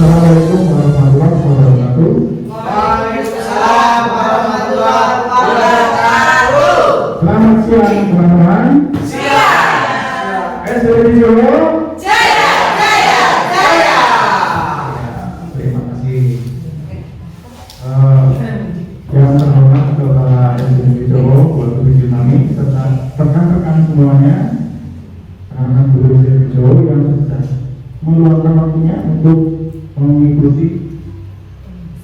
Assalamualaikum warahmatullahi wabarakatuh. Waalaikumsalam warahmatullahi wabarakatuh. Selamat siang teman-teman. Siang. SD Jowo. Jaya, jaya, jaya. Terima kasih. Yang terhormat Kepala SD Jowo, Guru Dinamik, serta rekan-rekan semuanya, anak-anak guru SD Jowo yang sudah meluangkan waktunya untuk mengikuti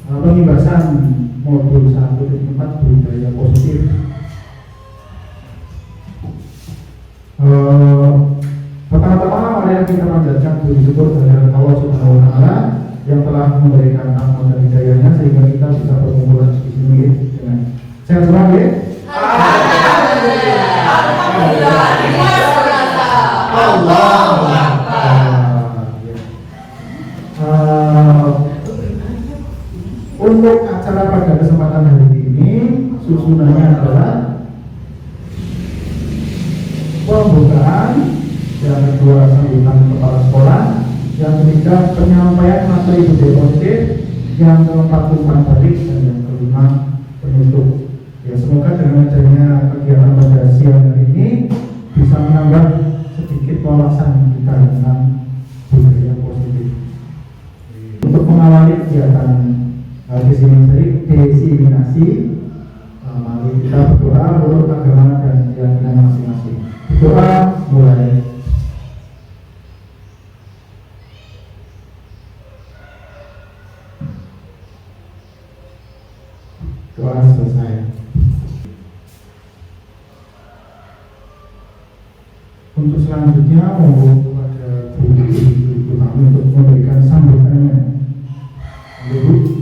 pembahasan modul 1.4 budaya positif. Pertama-tama mari kita panjatkan puji syukur kehadirat Allah Subhanahu wa taala yang telah memberikan rahmat dan hidayahnya sehingga kita bisa berkumpul di sini dengan sehat semua ya. Alhamdulillah. Allahu Akbar. Untuk acara pada kesempatan hari ini susunannya adalah pembukaan, yang kedua sambutan kepala sekolah, yang ketiga penyampaian materi budaya positif, yang keempat umpan balik, dan yang kelima penutup. Ya, semoga dengan adanya kegiatan pada siang hari ini bisa menambah sedikit wawasan kita tentang budaya positif. Untuk mengawali kegiatan diseminasi, mari kita berdoa menurut agama dan keyakinan masing-masing. Doa mulai. Doa selesai. Untuk selanjutnya mohon kepada ibu kami untuk memberikan sambutannya. Ibu.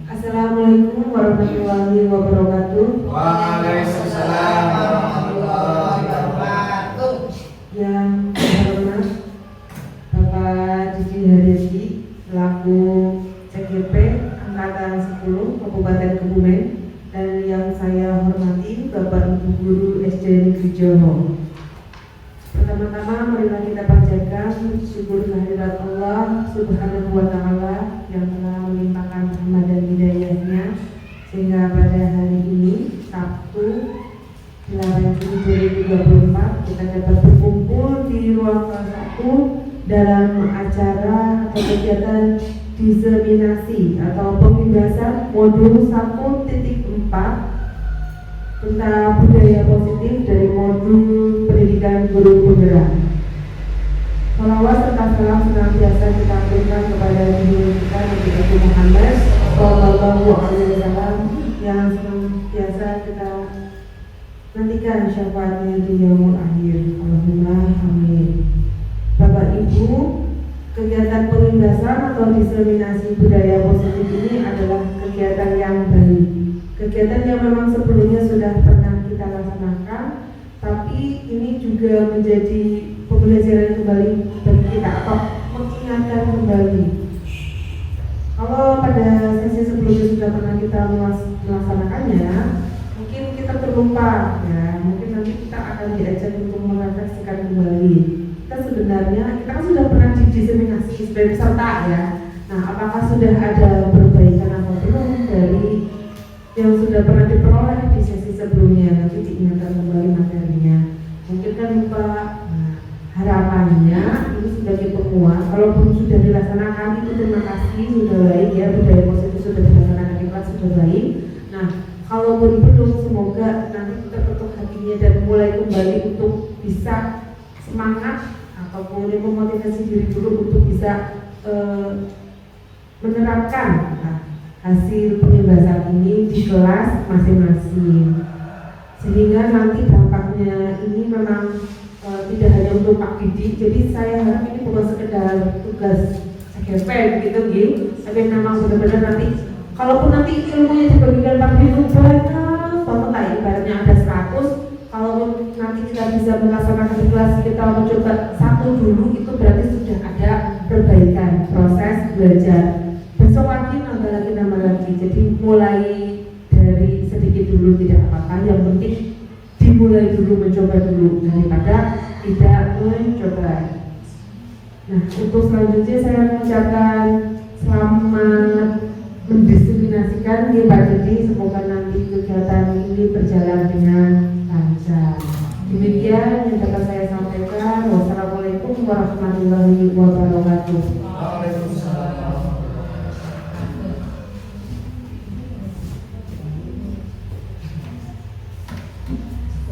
Assalamualaikum warahmatullahi wabarakatuh. Waalaikumsalam warahmatullahi wabarakatuh. Yang terhormat Bapak Didi Haryadi selaku CGP Angkatan 10 Kabupaten Kebumen, dan yang saya hormati Bapak Ibu Guru SD Negeri Jowo. Pertama-tama marilah kita panjatkan syukur kehadirat Allah Subhanahu wa taala yang telah melimpahkan rahmat dan hidayahnya sehingga pada hari ini Sabtu 8 Juli 2024 kita dapat berkumpul di ruang kelas 1 dalam acara atau kegiatan diseminasi atau pembahasan modul 1.4 tentang budaya positif dari modul pendidikan guru penggerak. Salawat serta salam senantiasa kita aturkan kepada Nabi kita Nabi Muhammad Sallallahu Alaihi Wasallam yang senantiasa kita nantikan syafaatnya di yaumul akhir. Allahumma amin. Bapak Ibu, kegiatan pembahasan atau diseminasi budaya positif ini adalah kegiatan yang baik. Kegiatan yang memang sebelumnya sudah pernah kita laksanakan, tapi ini juga menjadi pembelajaran kembali bagi kita atau mengingatkan kembali. Kalau pada sesi sebelumnya sudah pernah kita melaksanakannya, mungkin kita terlupa ya, mungkin nanti kita akan diajak untuk merefleksikan kembali. Kita kan sudah pernah diseminasi sebagai peserta ya. Nah, apakah sudah ada perbaikan atau belum dari yang sudah pernah diperoleh di sesi sebelumnya? Nanti diingatkan kembali materinya. Mungkin kan lupa. Nah, harapannya ini sebagai penguat, kalaupun sudah dilaksanakan itu terima kasih, sudah baik ya, budaya positif sudah dilaksanakan di kelas sudah baik. Nah, kalaupun belum, semoga nanti kita ketuk hatinya dan mulai kembali untuk bisa semangat atau kemudian memotivasi diri dulu untuk bisa menerapkan hasil pembahasan ini di kelas masing-masing, sehingga nanti dampaknya ini memang tidak hanya untuk Pak Didi. Jadi saya harap ini bukan sekedar tugas CGP gitu gitu, tapi memang benar-benar nanti kalaupun nanti ilmunya dibagikan Pak Didi banyak banget lah, ibaratnya ada 100, kalau nanti kita bisa melaksanakan di kelas kita mencoba 1 dulu, itu berarti sudah ada perbaikan proses belajar. Besok lagi nambah lagi, jadi mulai dari sedikit dulu tidak apa-apa, yang penting dimulai dulu mencoba dulu daripada tidak mencoba. Nah, untuk selanjutnya saya mengucapkan selamat mendiskriminasikan ya Pak Dedi, semoga nanti kegiatan ini berjalan dengan lancar. Demikian yang dapat saya sampaikan. Wassalamualaikum warahmatullahi wabarakatuh.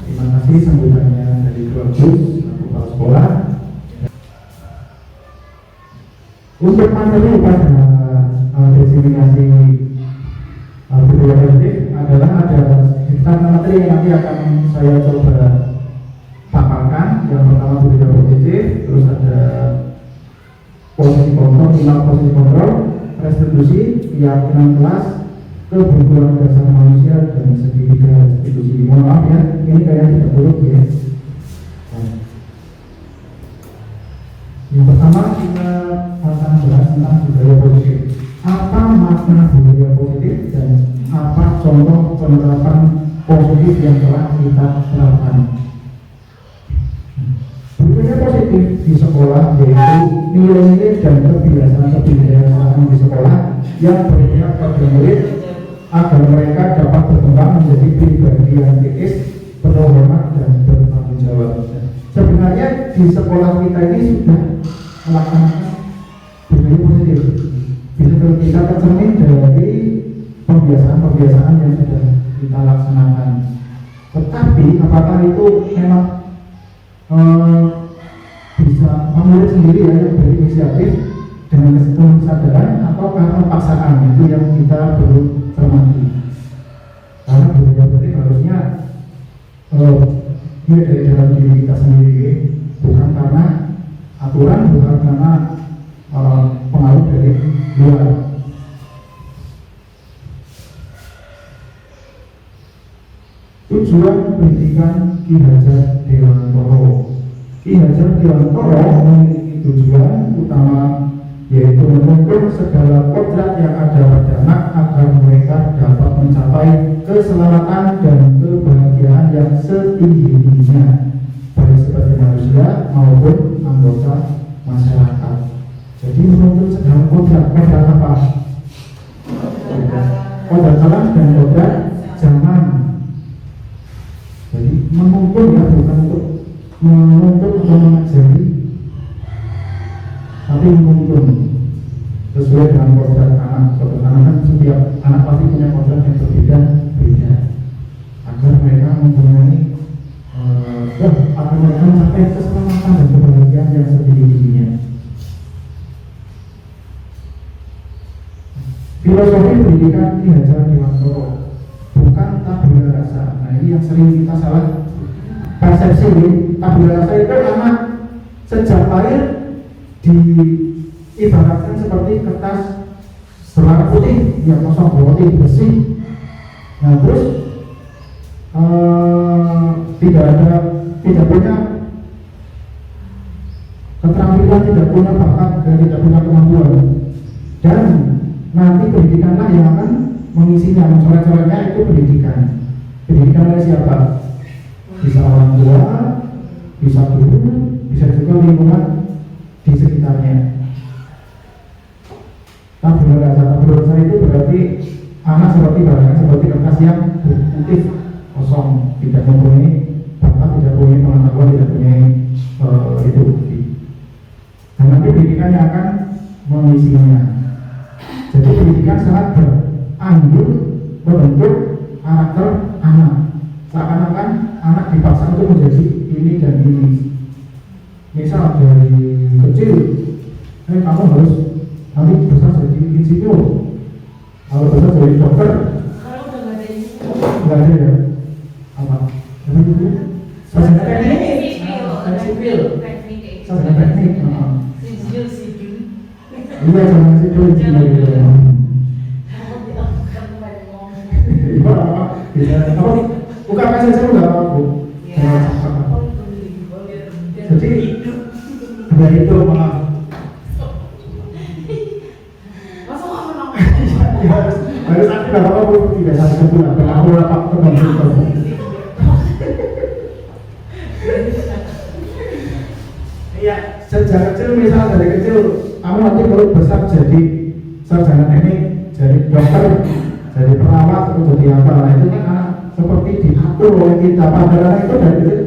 Terima kasih sambutannya dari Ketua Kepala Sekolah. Untuk materi pada diskriminasi budaya positif adalah ada sekitar materi yang nanti akan saya coba paparkan. Yang pertama budaya positif, terus ada posisi kontrol, 5 posisi kontrol, restitusi, keyakinan kelas, kebutuhan dasar manusia, dan segitiga restitusi. Mohon maaf ya, ini kayaknya tidak buruk ya. Yang pertama kita akan bahas tentang budaya positif. Apa makna budaya positif dan apa contoh penerapan positif yang telah kita terapkan? Budaya positif di sekolah yaitu nilai-nilai dan kebiasaan-kebiasaan di sekolah yang berpihak pada murid agar mereka dapat berkembang menjadi pribadi yang etis, berhormat dan bertanggung jawab. Sebenarnya di sekolah kita ini sudah melaksanakan budaya positif. Bisa kita tercermin dari pembiasaan-pembiasaan yang sudah kita laksanakan. Tetapi apakah itu memang bisa murid sendiri ya yang berinisiatif dengan kesadaran atau karena paksaan, itu yang kita perlu cermati. Karena budaya positif harusnya dia dari dalam diri kita sendiri, bukan karena aturan, bukan karena pengaruh dari luar. Tujuan pendidikan Ki Hajar Dewantoro. Ki Hajar Dewantoro memiliki tujuan utama yaitu menuntun segala kodrat yang ada pada anak agar mereka dapat mencapai keselamatan dan kebahagiaan yang setinggi-tingginya, baik sebagai manusia maupun anggota masyarakat. Jadi menuntun segala kodrat apa? Kodrat alam dan kodrat zaman. Jadi menuntun ya, bukan untuk menuntut atau mengajari, tapi menuntun sesuai dengan kodrat anak. Kodrat anak kan setiap anak pasti punya kodrat yang berbeda-beda agar mereka mempunyai agar mereka mencapai keselamatan dan kebahagiaan yang setinggi-tingginya. Filosofi pendidikan Ki Hajar Dewantoro bukan tabula rasa. Nah, ini yang sering kita salah persepsi. Tabula rasa itu anak sejak lahir diibaratkan seperti kertas berwarna putih yang kosong, putih bersih. Nah, terus tidak punya keterampilan, tidak punya bakat, dan tidak punya kemampuan. Dan nanti pendidikanlah yang akan mengisinya, mencoret-coretnya itu pendidikan. Pendidikan oleh siapa? Bisa orang tua, bisa guru, bisa juga lingkungan di sekitarnya. Tabula rasa itu berarti anak seperti barang, seperti kertas yang putih kosong, tidak mempunyai bakat, tidak punya pengetahuan, tidak punya itu bukti. Dan nanti pendidikan yang akan mengisinya. Jadi pendidikan sangat berandil membentuk karakter anak. Seakan-akan anak dipaksa untuk menjadi ini dan ini. Misal dari kecil, kamu harus nanti besar jadi insinyur, kalau besar jadi dokter. Kalau udah nggak ada ini, Nggak ada ya? Apa? Apa itu? Sarjana teknik, sipil, sarjana teknik. sipil sipil. Iya, sarjana sipil. Iya, apa? Bisa apa? Buka kasih saya nggak apa-apa. Jadi dari itu maaf. Harus aku nggak apa-apa, tidak saya sebut apa aku rapat teman. Iya, sejak kecil misal dari kecil kamu nanti kalau besar jadi sarjana teknik, jadi dokter, jadi perawat atau jadi apa, nah itu kan anak seperti diatur oleh kita. Padahal itu dari kecil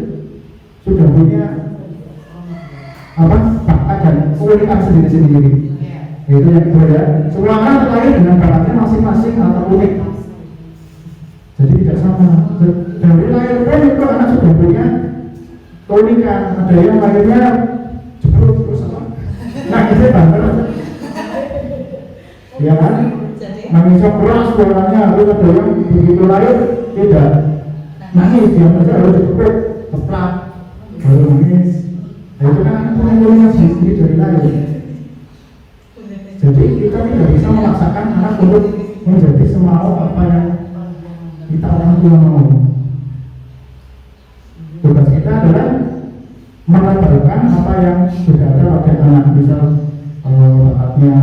sudah punya apa bakat dan keunikan sendiri-sendiri. Itu yang kedua ya. Semua anak terlahir dengan bakatnya masing-masing atau unik. Jadi tidak sama. Dari lahir pun itu anak sudah punya keunikan. Ada yang lahirnya jebruk terus apa? Nah itu banget. Ya kan? Nangis keras suaranya, terus ada yang begitu lahir tidak nangis, dia saja harus dipepet, teplak, baru nangis. Nah itu kan punya keunikan sendiri dari lahir. Jadi kita tidak bisa memaksakan anak untuk menjadi semau apa yang kita orang tua mau. Tugas kita adalah melabarkan apa yang sudah ada pada anak. Misal bakatnya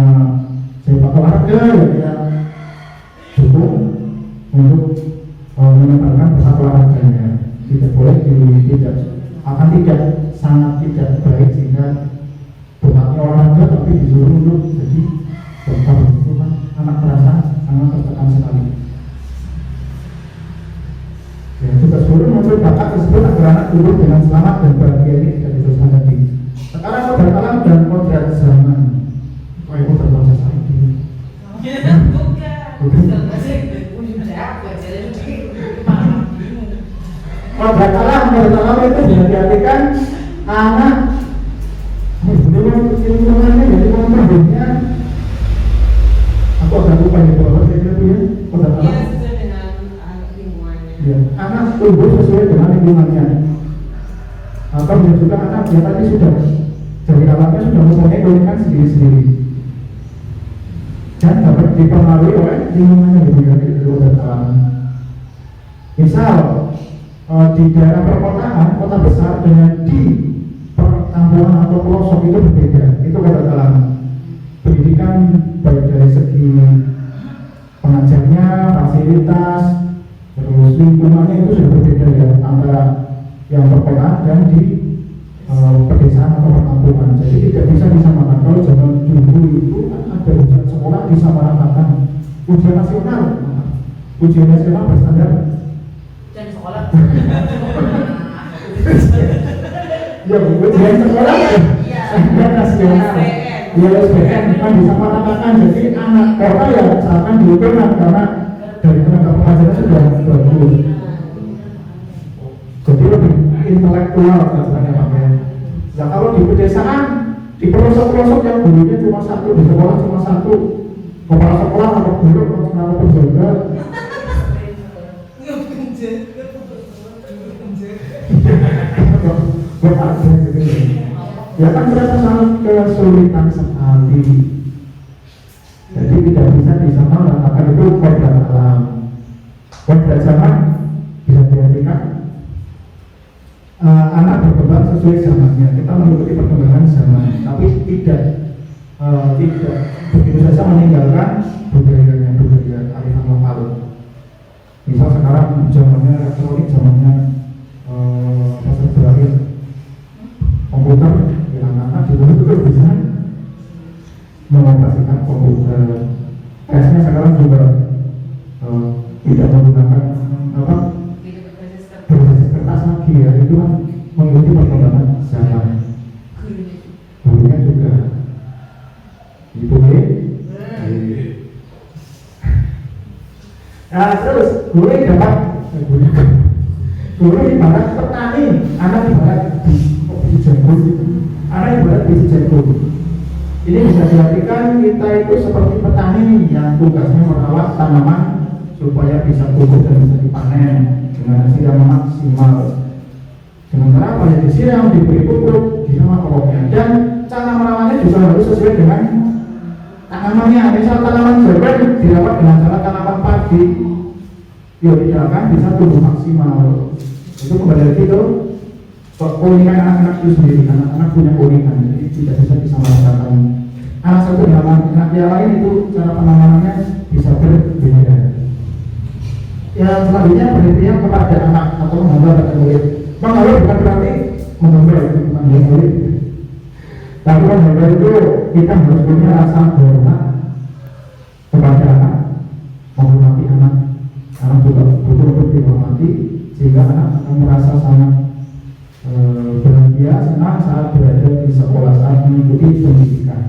sepak olahraga, ya kita dukung untuk menyebarkan bakat olahraganya. Tidak boleh tidak sangat tidak baik jika bakatnya olahraga tapi disuruh untuk jadi dokter. Itu kan anak merasa sangat tertekan sekali. Ya, tugas guru untuk bakat tersebut agar anak tumbuh dengan selamat dan bahagia ini tidak diteruskan lagi. Sekarang kodrat alam dan kodrat zaman. Oh, itu terproses lagi. Kodrat alam itu diartikan anak lingkungannya, jadi memperhatikannya. Aku agak lupa ya kalau saya kira punya kodrat alam. Ya, anak tumbuh sesuai dengan lingkungannya. Atau juga anak ya tadi sudah dari alamnya sudah mempunyai keunikan sendiri-sendiri dan dapat dipengaruhi oleh lingkungannya di luar alam. Misal di daerah perkotaan, kota besar dengan di perkampungan atau pelosok itu berbeda. Itu kodrat alam. Pendidikan baik dari segi pengajarnya, fasilitas, terus lingkungannya itu sudah berbeda ya antara yang perkotaan dan di pedesaan atau perkampungan. Jadi tidak bisa disamakan. Kalau zaman dulu itu kan ada ujian sekolah disamaratakan, ujian nasional berstandar dan sekolah. ya ujian sekolah standar nasional. Ya SBN kan disamaratakan. Jadi anak kota ya seakan diukurkan karena dari tenaga pengajarnya sudah bagus. Jadi lebih intelektual katanya Pak ya. Ya kalau di pedesaan, di pelosok-pelosok yang gurunya cuma satu, di sekolah cuma satu, kepala sekolah atau guru atau penjaga. Ya kan mereka sangat kesulitan sekali. Jadi tidak bisa disamaratakan. Itu kodrat alam. Kodrat zaman bisa diartikan anak berkembang sesuai zamannya. Kita mengikuti perkembangan zaman, tapi tidak begitu saja meninggalkan budaya arifan lokal. Misal sekarang zamannya elektronik, zamannya berakhir komputer, ya anak-anak juga bisa mengoperasikan komputer. Tesnya sekarang juga tidak menggunakan berbasis kertas lagi ya, itu kan mengikuti perkembangan zaman. Gurunya juga itu nah terus guru ibarat petani, anak ibarat biji jagung, anak ibarat biji jagung. Ini bisa diartikan kita itu seperti petani yang tugasnya merawat tanaman supaya bisa tumbuh dan bisa dipanen dengan hasil yang maksimal. Dengan cara apa ya, disiram, diberi pupuk, disiram pokoknya, dan cara merawatnya juga harus sesuai dengan tanamannya. Misal tanaman jagung dirawat dengan cara tanaman padi, ya tidak akan bisa tumbuh maksimal. Itu kembali lagi ke keunikan anak-anak itu sendiri. Anak-anak punya keunikan, jadi tidak bisa disamaratakan. Anak satu dengan anak yang lain itu cara penanganannya bisa berbeda. Yang selanjutnya berpihak kepada anak atau menghamba pada murid. Menghamba bukan berarti menghamba, bukan murid. Tapi kan itu kita harus punya rasa hormat kepada anak, menghormati anak juga butuh untuk dihormati, sehingga anak akan merasa sangat bahagia, senang saat berada di sekolah, saat mengikuti pendidikan.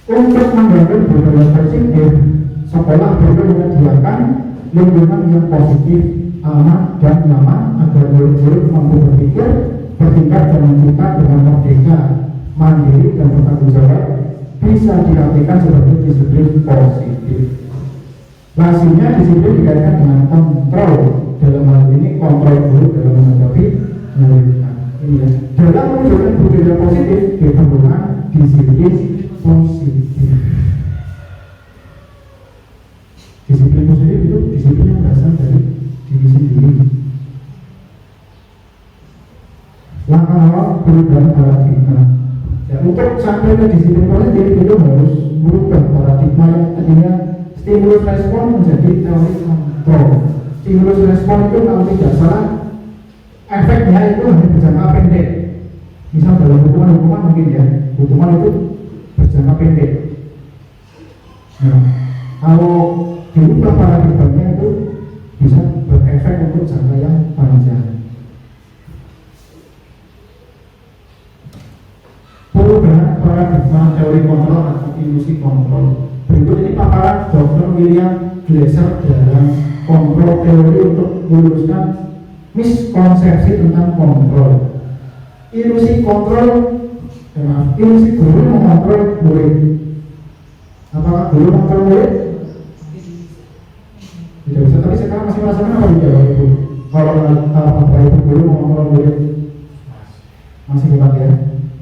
Untuk membangun budaya positif, sekolah perlu menyediakan lingkungan yang positif, aman dan nyaman agar murid-murid mampu berpikir, bertingkat dan mencipta dengan merdeka, mandiri dan bertanggung jawab, bisa diartikan sebagai disiplin positif. Hasilnya disiplin dikaitkan dengan kontrol, dalam hal ini kontrol guru dalam menghadapi muridnya. Ini ya. Dalam menunjukkan budaya positif diperlukan disiplin positif. Disiplin positif itu disiplin yang berasal dari diri sendiri. Langkah awal perubahan paradigma. Ya, untuk sampai ke disiplin positif itu harus merubah paradigma yang tadinya stimulus respon menjadi teori kontrol. Stimulus respon itu kalau tidak salah efeknya itu hanya berjangka pendek. Misal dalam hukuman mungkin ya, hukuman itu berjangka pendek. Nah, kalau diubah paradigmanya itu bisa berefek untuk jangka yang panjang. Perubahan paradigma teori kontrol atau ilusi kontrol. Berikut ini paparan Dr. William Glasser dalam kontrol teori untuk meluruskan miskonsepsi tentang kontrol. Ilusi kontrol, ilusi guru mengontrol murid. Apakah guru mengontrol murid? Tidak bisa, tapi sekarang masih merasakan apa tidak Ibu? Kalau Bapak Ibu guru mengontrol murid, masih hebat ya?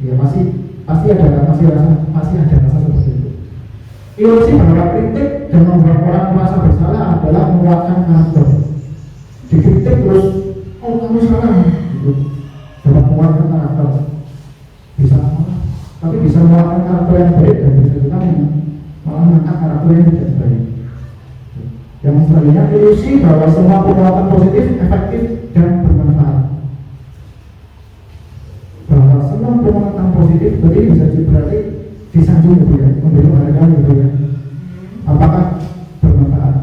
Ya pasti ada rasa seperti itu. Ilusi bahwa kritik dan membuat orang merasa bersalah adalah menguatkan karakter. Dikritik terus, oh kamu salah, gitu. Dapat menguatkan karakter. Bisa, tapi bisa menguatkan karakter yang baik dan bisa juga malah mengangkat karakter yang tidak baik. Yang selanjutnya, ilusi bahwa semua penguatan positif, efektif dan bermanfaat. Bahwa semua penguatan positif berarti disanjung gitu ya, memberi penghargaan gitu ya. Apakah bermanfaat?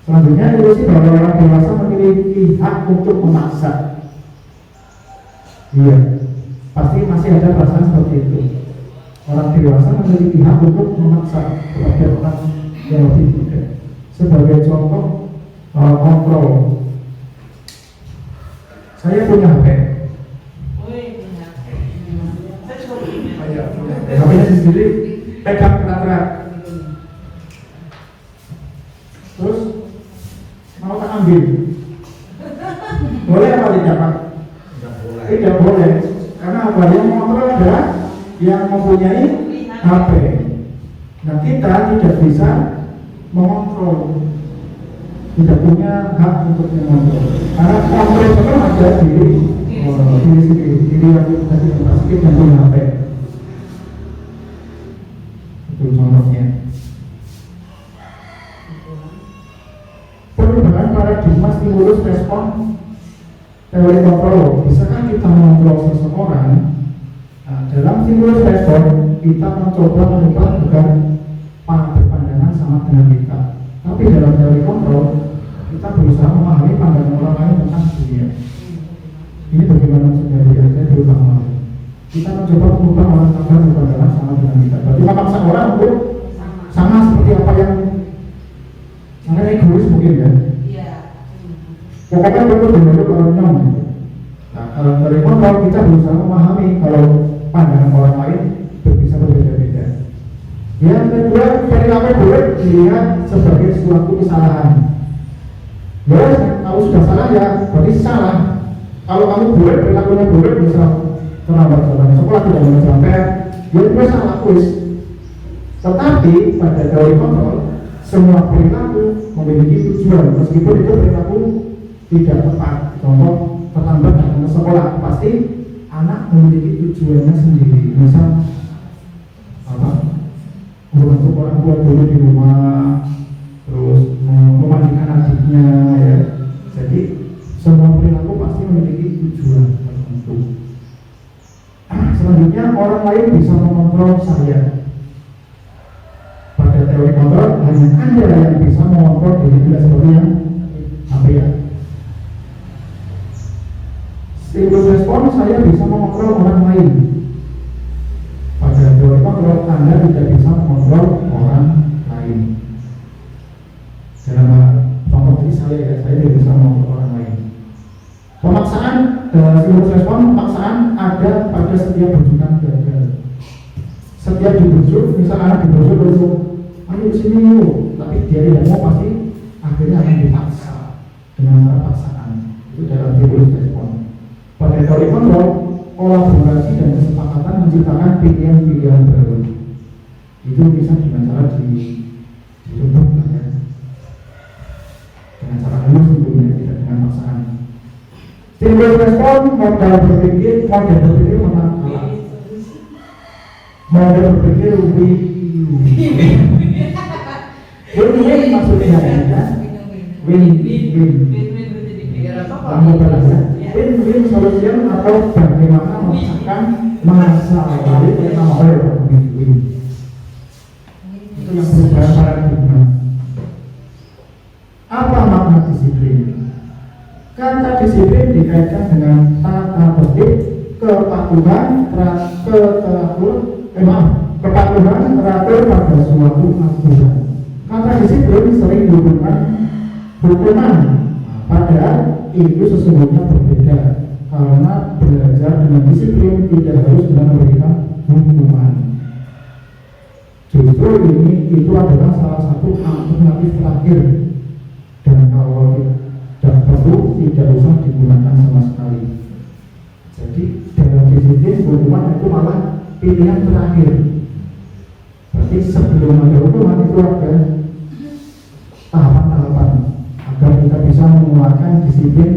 Selanjutnya, ilusi bahwa orang dewasa memiliki hak untuk memaksa. Iya, pasti masih ada perasaan seperti itu. Orang dewasa memiliki hak untuk memaksa kepada orang yang lebih muda. Sebagai contoh kontrol, saya punya HP. HP-nya sendiri pegang erat-erat. Terus mau tak ambil, boleh apa tidak Pak? Tidak boleh, karena apa? Yang mengontrol adalah yang mempunyai HP. Nah kita tidak bisa mengontrol, tidak punya hak untuk mengontrol, karena kontrol itu ada diri yang tadi sedikit yang punya HP. Itu contohnya. Perubahan paradigma stimulus respon teori kontrol. Bisakah kita mengontrol seseorang? Nah, dalam stimulus respon kita mencoba mengubah bukan pandangan sama dengan kita, tapi dalam teori kontrol kita berusaha memahami pandangan orang lain tentang dunia. Ini bagaimana maksudnya saya berusaha. Kita mencoba mengubah orang lain berpandangan sama dengan kita. Berarti memaksa orang untuk sama seperti apa yang namanya egois mungkin ya. Pokoknya betul-betul orangnya. Nah, dari kontrol kita berusaha memahami kalau pandangan orang lain bisa berbeda-beda. Yang kedua, perilaku buruk dilihat sebagai suatu kesalahan. Ya, kalau sudah salah ya berarti salah. Kalau kamu buruk, perilakunya buruk, misal terlambat sekolah tidak mau sampai, ya itu salah kuis. Tetapi pada teori kontrol, semua perilaku memiliki tujuan, meskipun itu perilaku tidak tepat. Contoh, terlambat datang ke sekolah, pasti anak memiliki tujuannya sendiri. Misal apa? Membantu orang tua dulu di rumah, terus memandikan adiknya ya. Jadi semua perilaku pasti memiliki tujuan tertentu. Artinya orang lain bisa mengontrol saya. Pada teori kontrol hanya Anda yang bisa mengontrol diri Anda seperti yang apa ya? Stimulus respon saya bisa mengontrol orang lain. Pada teori kontrol Anda tidak bisa mengontrol orang lain. Dalam contoh saya tidak bisa mengontrol orang lain. Pemaksaan stimulus respon, pemaksaan ada pada setiap bujukan gagal. Setiap dibujuk, misal anak dibujuk untuk ayo sini yuk, tapi dia tidak mau, pasti akhirnya akan dipaksa dengan cara paksaan. Itu dalam stimulus respon. Pada teori kontrol, kolaborasi dan kesepakatan menciptakan pilihan-pilihan baru. Itu bisa dengan cara ditumbuhkan ya, dengan cara halus tentunya, tidak dengan paksaan. Stimulus respon, modal berpikir menakal. Modal berpikir win-win maksudnya ya, win-win. Kamu bilang ya, win-win solution atau bagaimana menyelesaikan masalah lalu yang namanya win-win. Itu yang perubahan paradigma. Apa makna disiplin? Kata disiplin dikaitkan dengan tata tertib, kepatuhan, kepatuhan teratur pada suatu aturan. Kata disiplin sering dihubungkan hukuman, padahal itu sesungguhnya berbeda, karena belajar dengan disiplin tidak harus dengan memberikan hukuman. Justru itu adalah salah satu alternatif terakhir, dan kalau tidak perlu tidak usah digunakan sama sekali. Jadi dalam disiplin hukuman itu malah pilihan terakhir. Berarti sebelum ada hukuman itu ada tahapan-tahapan agar kita bisa mengeluarkan disiplin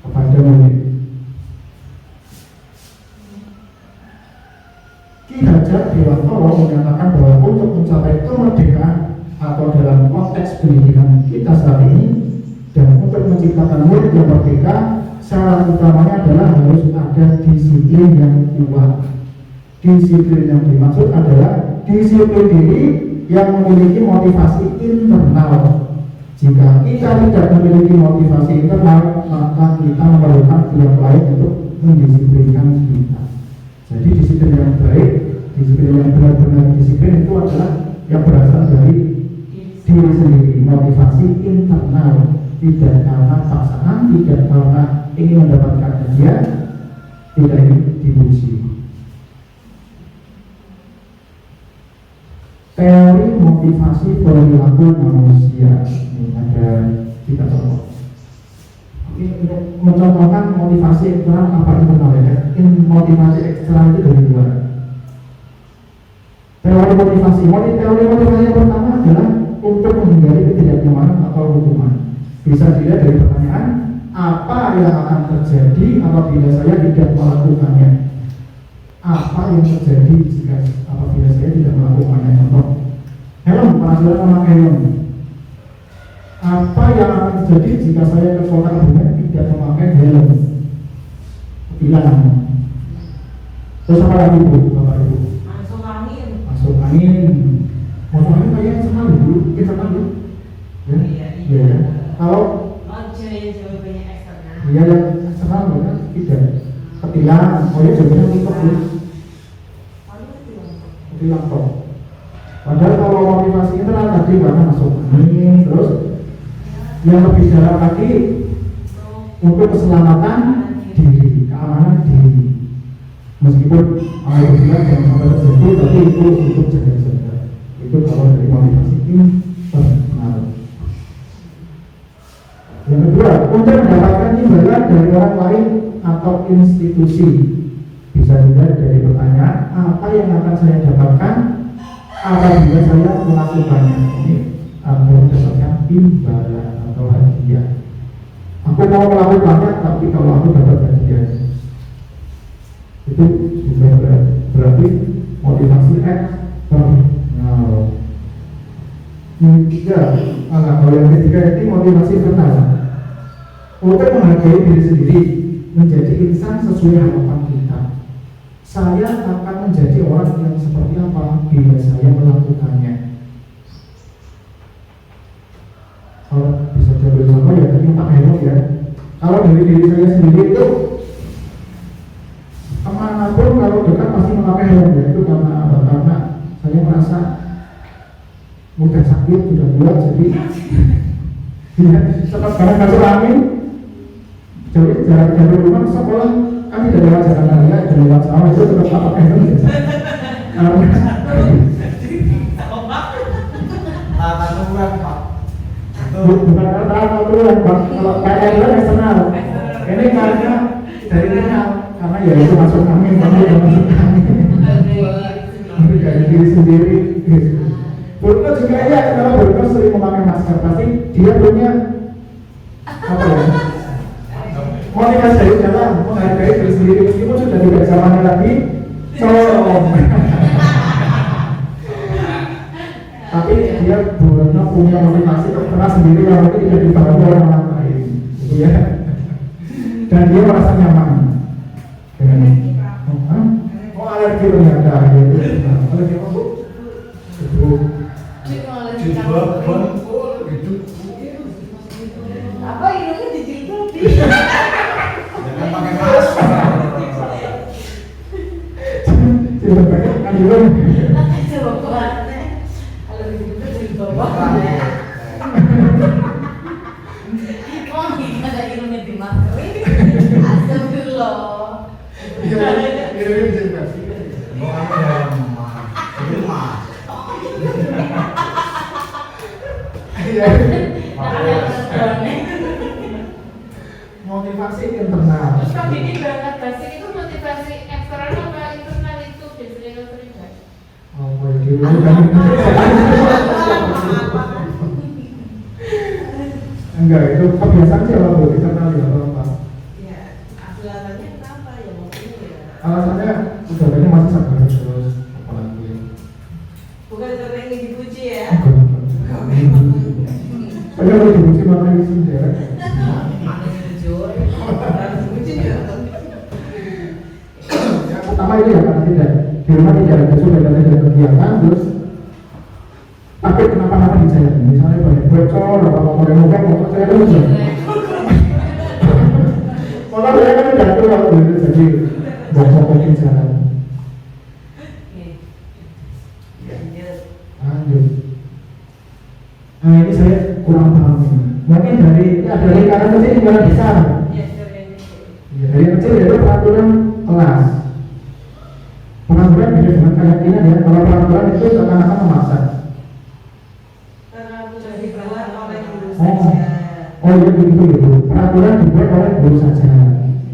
kepada murid. Ki Hajar Dewantoro menyatakan bahwa untuk mencapai kemerdekaan atau dalam konteks pendidikan kita saat ini dan untuk menciptakan murid yang merdeka, syarat utamanya adalah harus ada disiplin yang kuat. Disiplin yang dimaksud adalah disiplin diri yang memiliki motivasi internal. Jika kita tidak memiliki motivasi internal, maka kita memerlukan pihak lain untuk mendisiplinkan kita. Jadi disiplin yang baik, disiplin yang benar-benar disiplin itu adalah yang berasal dari diri sendiri, motivasi internal, tidak karena paksaan, tidak karena ingin mendapatkan hadiah, tidak ingin dipuji. Teori motivasi perilaku manusia. Ini ada 3 contoh. Ini untuk mencontohkan motivasi eksternal apa internal ya? Motivasi eksternal itu dari luar. Teori motivasi yang pertama adalah untuk menghindari ketidaknyamanan atau hukuman. Bisa dilihat dari pertanyaan, apa yang akan terjadi apabila saya tidak melakukannya? Apa yang terjadi jika apabila saya tidak melakukannya? Contoh, helm, penasihat memakai helm. Apa yang akan terjadi jika saya ke kota kebumen tidak memakai helm? Hilang. Terus apa lagi Bu, Bapak Ibu? Masuk angin. Masuk angin. Masuk angin kayaknya senang dulu, kita senang dulu. Ya, iya. Kalau jawabannya eksternal. iya yang eksternal ya tidak. Ketilang, oh ya jawabannya untuk ketilang kok. Padahal kalau motivasi internal tadi bahkan masuk angin, terus yang lebih dalam lagi untuk keselamatan diri, keamanan diri. Meskipun ayat bilang jangan sampai terjadi, tapi itu untuk jaga-jaga. Itu kalau dari motivasi internal. Yang kedua, untuk mendapatkan imbalan dari orang lain atau institusi. Bisa dilihat dari pertanyaan, apa yang akan saya dapatkan apabila saya melakukannya. Ini akan mendapatkan imbalan atau hadiah. Aku mau melakukannya, tapi kalau aku dapat hadiah, itu juga berarti motivasi eksternal. Kalau yang ketiga ini motivasi internal. Untuk menghargai diri sendiri, menjadi insan sesuai harapan kita. saya akan menjadi orang yang seperti apa bila saya melakukannya. Kalau bisa diambil contoh ya tadi Pak Hero ya. Kalau dari diri saya sendiri itu kemanapun kalau dekat pasti memakai helm ya. Itu karena apa? Karena saya merasa mudah sakit, sudah buat jadi ya, sempat banget masuk angin. Jadi jarak dari rumah ke sekolah kan tidak lewat jalan raya, tidak lewat sawah, itu tetap pakai helm ya. Aturan Pak. Bukan aturan Pak, kalau kayak aturan eksternal. Ini karena dari kenal, karena ya itu masuk angin, kamu udah masuk angin. Tapi dari diri sendiri. Bruno juga ya, kalau Bruno sering memakai masker pasti dia punya apa ya? Motivasi dari dalam, menghargai diri sendiri meskipun sudah tidak zamannya lagi colong. Tapi dia Bruno punya motivasi keras sendiri yang itu tidak dibantu oleh orang lain, gitu ya. Dan dia merasa nyaman dengan alergi ternyata gitu. Alergi apa Bu? Apa hidungnya dijilbabi? Jangan pakai masker. Coba banyak kan juga. Coba kuatnya. Kalau hidungnya jilbab. Oh, gimana hidungnya dimakerin? Astagfirullah. Iya, bisa juga. Mau ambil rumah. Rumah. Iya. Motivasi internal. Terus kalau ini berangkat basic itu motivasi eksternal apa internal itu biasanya kalau terlibat? Oh, mau di rumah kan? Enggak, itu kebiasaan sih kalau buat internal ya apa? Ya, alasannya kenapa ya mungkin ya? Alasannya udaranya masih sabar terus, apalagi. Bukan karena ingin dipuji ya? Saya udah dipuji malah di sini ya. Yang pertama itu ya karena tidak di rumah tidak ada sudah tidak ada kegiatan terus tapi kenapa-napa di jalan misalnya banyak bocor atau motor saya terus ya malah saya kan tidak tahu waktu itu jadi bocor-bocor jalan lanjut. Nah ini saya kurang paham ini. Mungkin dari ada lingkaran kecil lingkaran besar. Ya, dari kecil itu peraturan kelas. Peraturan beda dengan keyakinan ya. Kalau peraturan itu seakan-akan memaksa. Karena sudah dibuat oleh guru Oh, saja. oh iya begitu itu. Peraturan dibuat oleh guru saja.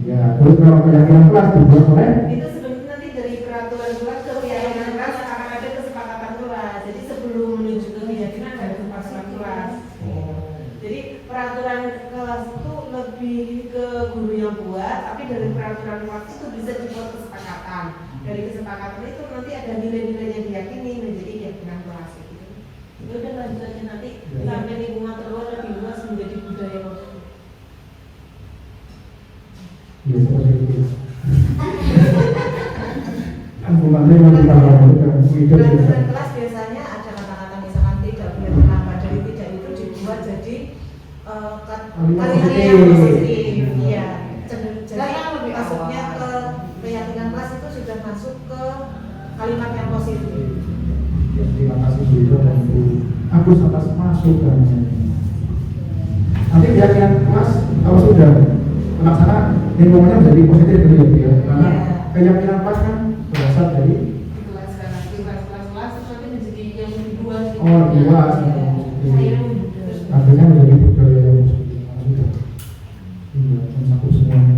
Ya, terus kalau keyakinan kelas dibuat oleh Itu sebenarnya nanti dari peraturan kelas ke keyakinan kelas akan ada kesepakatan kelas. Jadi sebelum menuju ke keyakinan ada kesepakatan kelas. Jadi peraturan kelas itu lebih ke guru yang buat, tapi dari peraturan kelas itu bisa dibuat kesepakatan. Dari kesepakatan itu nanti ada nilai-nilai yang diyakini menjadi keyakinan kelas. Gitu. Ya udah lanjut aja nanti sampai lingkungan terluar lebih luas menjadi budaya maksudnya. ya seperti itu. Angkutannya yang ditambah kan hidup Peraturan juga. kelas biasanya ada kata-kata misalkan tidak boleh kenapa dari tidak itu dibuat jadi kalimat yang positif. Iya. Jadi masuknya ke keyakinan kelas itu sudah masuk ke kalimat yang positif. Ya, terima kasih Bu Ida dan Bu Agus atas masukannya. Nanti keyakinan kelas kalau sudah terlaksana lingkungannya menjadi positif gitu ya Bu ya. Karena keyakinan kelas kan berasal dari Kelas nanti menjadi yang lebih luas. oh luas artinya menjadi budaya yang positif. Sudah. Iya, mencakup semuanya.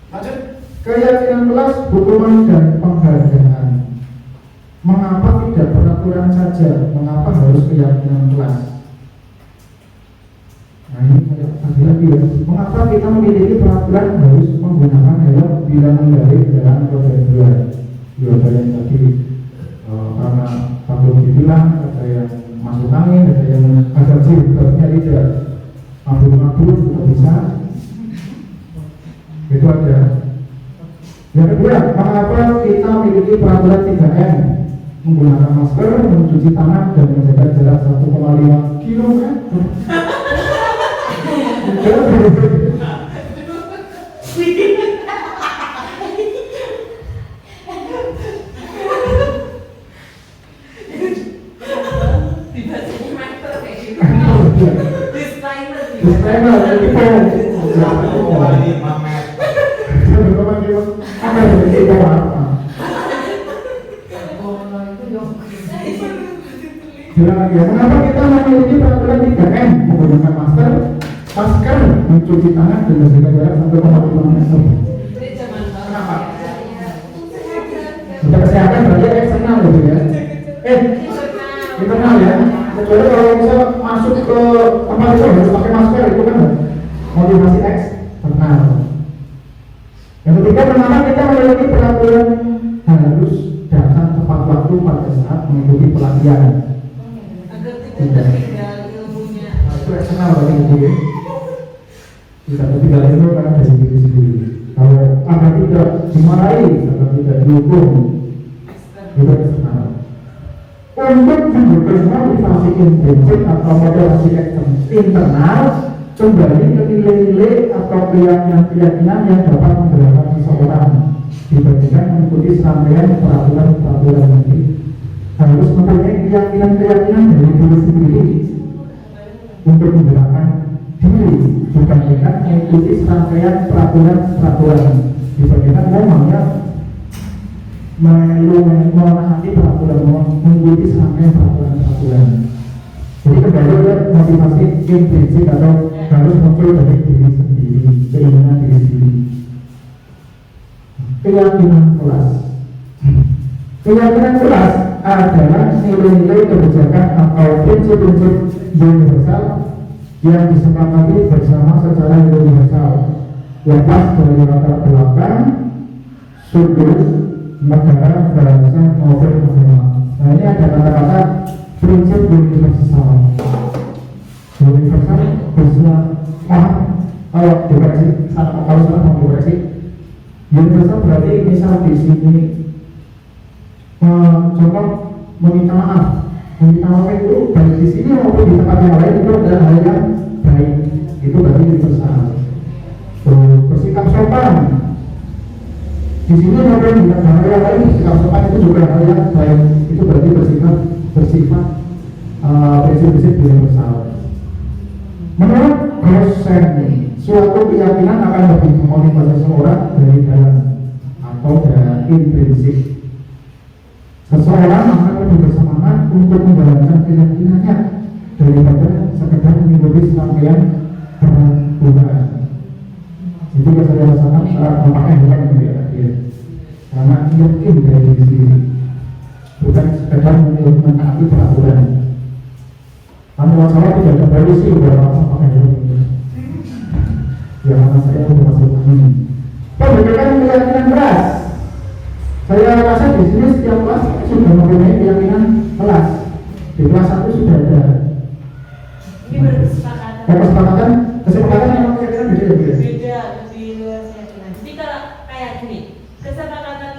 Lanjut. Keyakinan kelas, hukuman dan penghargaan. Mengapa tidak peraturan saja? Mengapa harus keyakinan kelas? Nah ini lagi ya. Mengapa kita memiliki peraturan harus menggunakan helm bila mengendarai kendaraan roda dua? Ya ada yang tadi karena takut dibilang, ada yang masuk angin, ada yang ada jilbabnya tidak mabuk-mabuk juga bisa. Itu ada. Yang kedua, mengapa kita memiliki peraturan 3M? Menggunakan masker, mencuci tangan, dan menjaga jarak 1,5 km. Disclaimer, jadi kenapa kita memiliki peraturan 3M? Menggunakan masker, mencuci tangan, dan menjaga jarak 1,5 meter. Kenapa? Untuk kesehatan berarti eksternal gitu ya. Internal ya. Kecuali kalau bisa masuk ke tempat itu harus pakai masker, itu kan motivasi eksternal. Yang ketiga, kenapa kita memiliki peraturan harus datang tepat waktu pada saat mengikuti pelatihan? Agar tidak tertinggal ilmunya. Itu eksternal berarti itu ya. Tidak tertinggal ilmu karena dari diri sendiri. Kalau agar tidak dimarahi, agar tidak dihukum, itu eksternal. Untuk memberikan motivasi intrinsik atau motivasi internal, kembali ke nilai-nilai atau keyakinan yang dapat menggerakkan seseorang dibandingkan mengikuti serangkaian peraturan ini. Harus mempunyai keyakinan dari diri sendiri untuk menggerakkan diri dibandingkan mengikuti serangkaian peraturan dibandingkan memangnya menaati peraturan, mengikuti serangkaian peraturan. Jadi kembali ke motivasi intrinsik atau harus muncul dari diri sendiri, keinginan diri sendiri. Keyakinan kelas adalah nilai-nilai kebijakan atau prinsip-prinsip universal yang disepakati bersama secara universal, lepas dari latar belakang, suku, negara, bahasa maupun agama. Nah, ini ada kata-kata prinsip universal. Universal bisa kalau dikoreksi, kalau salah mau dikoreksi. Universal berarti misal di sini contoh meminta maaf itu baik di sini maupun di tempat yang lain itu adalah hal yang baik, itu berarti universal. Bersikap sopan di sini maupun di negara yang lain, bersikap sopan itu juga hal yang baik, itu berarti bersifat prinsip-prinsip universal. Menurut dosen, suatu keyakinan akan lebih memotivasi seseorang dari dalam atau dari intrinsik. Seseorang akan lebih bersemangat untuk menjalankan keyakinannya daripada sekedar mengikuti serangkaian peraturan. Itu yang saya rasakan saat memakai helm ya. Karena yakin dari diri sendiri, bukan sekedar menaati peraturan. Kalau saya tidak ada polisi udah langsung pakai helm. Ya karena saya sudah masuk ini. Pemberian keyakinan keras. Saya rasa di sini setiap kelas sudah mempunyai keyakinan kelas. Di kelas 1 sudah ada. Ini berkesepakatan. Kesepakatan yang keyakinan beda ya. Beda, lebih luas keyakinan. Jadi kalau kayak gini, kesepakatan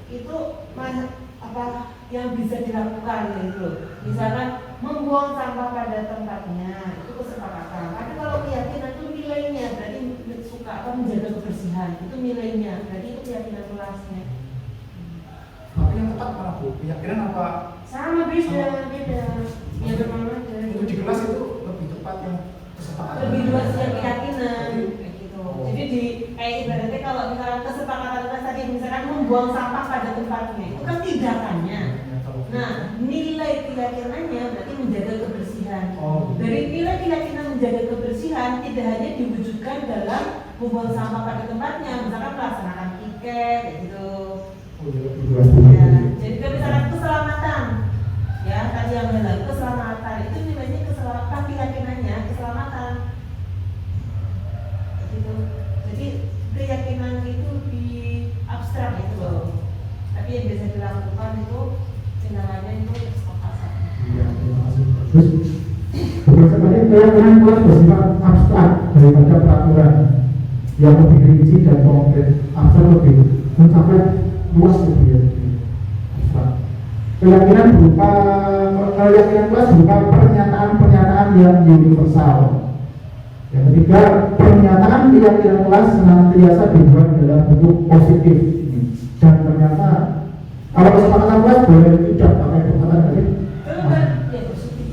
itu apa yang bisa dilakukan gitu. Misalkan membuang sampah pada tempatnya, itu kesepakatan. Tapi kalau keyakinan itu nilainya, berarti suka apa menjaga kebersihan, itu nilainya, berarti itu keyakinan kelasnya. Tapi yang tepat mana Bu? Keyakinan apa? Sama beda. Ya memang ada. Itu di kelas itu lebih tepat yang kesepakatan. Lebih luas yang keyakinan, kayak gitu. Jadi di kayak ibaratnya kalau misalkan kesepakatan kelas tadi misalkan membuang sampah pada tempatnya, itu kan tindakannya. Nah, nilai keyakinannya berarti menjaga kebersihan. Dari nilai keyakinan menjaga kebersihan tidak hanya diwujudkan dalam membuang sampah pada tempatnya, misalkan melaksanakan piket, kayak gitu. Ya, jadi kalau misalkan keselamatan, ya tadi yang bilang keselamatan itu nilainya keselamatan, keyakinannya keselamatan. Gitu. Jadi keyakinan itu di abstrak itu loh. Tapi yang biasa dilakukan itu tindakannya itu kesepakatan. Iya, terima kasih. Terus kebiasaan keyakinan kelas bersifat abstrak daripada peraturan. yang lebih rinci dan konkret, abstrak lebih mencakup luas gitu ya. Keyakinan kelas berupa pernyataan-pernyataan yang universal. Yang ketiga, pernyataan keyakinan kelas senantiasa dibuat dalam bentuk positif. Dan ternyata kalau kesepakatan kelas boleh tidak pakai perkataan tadi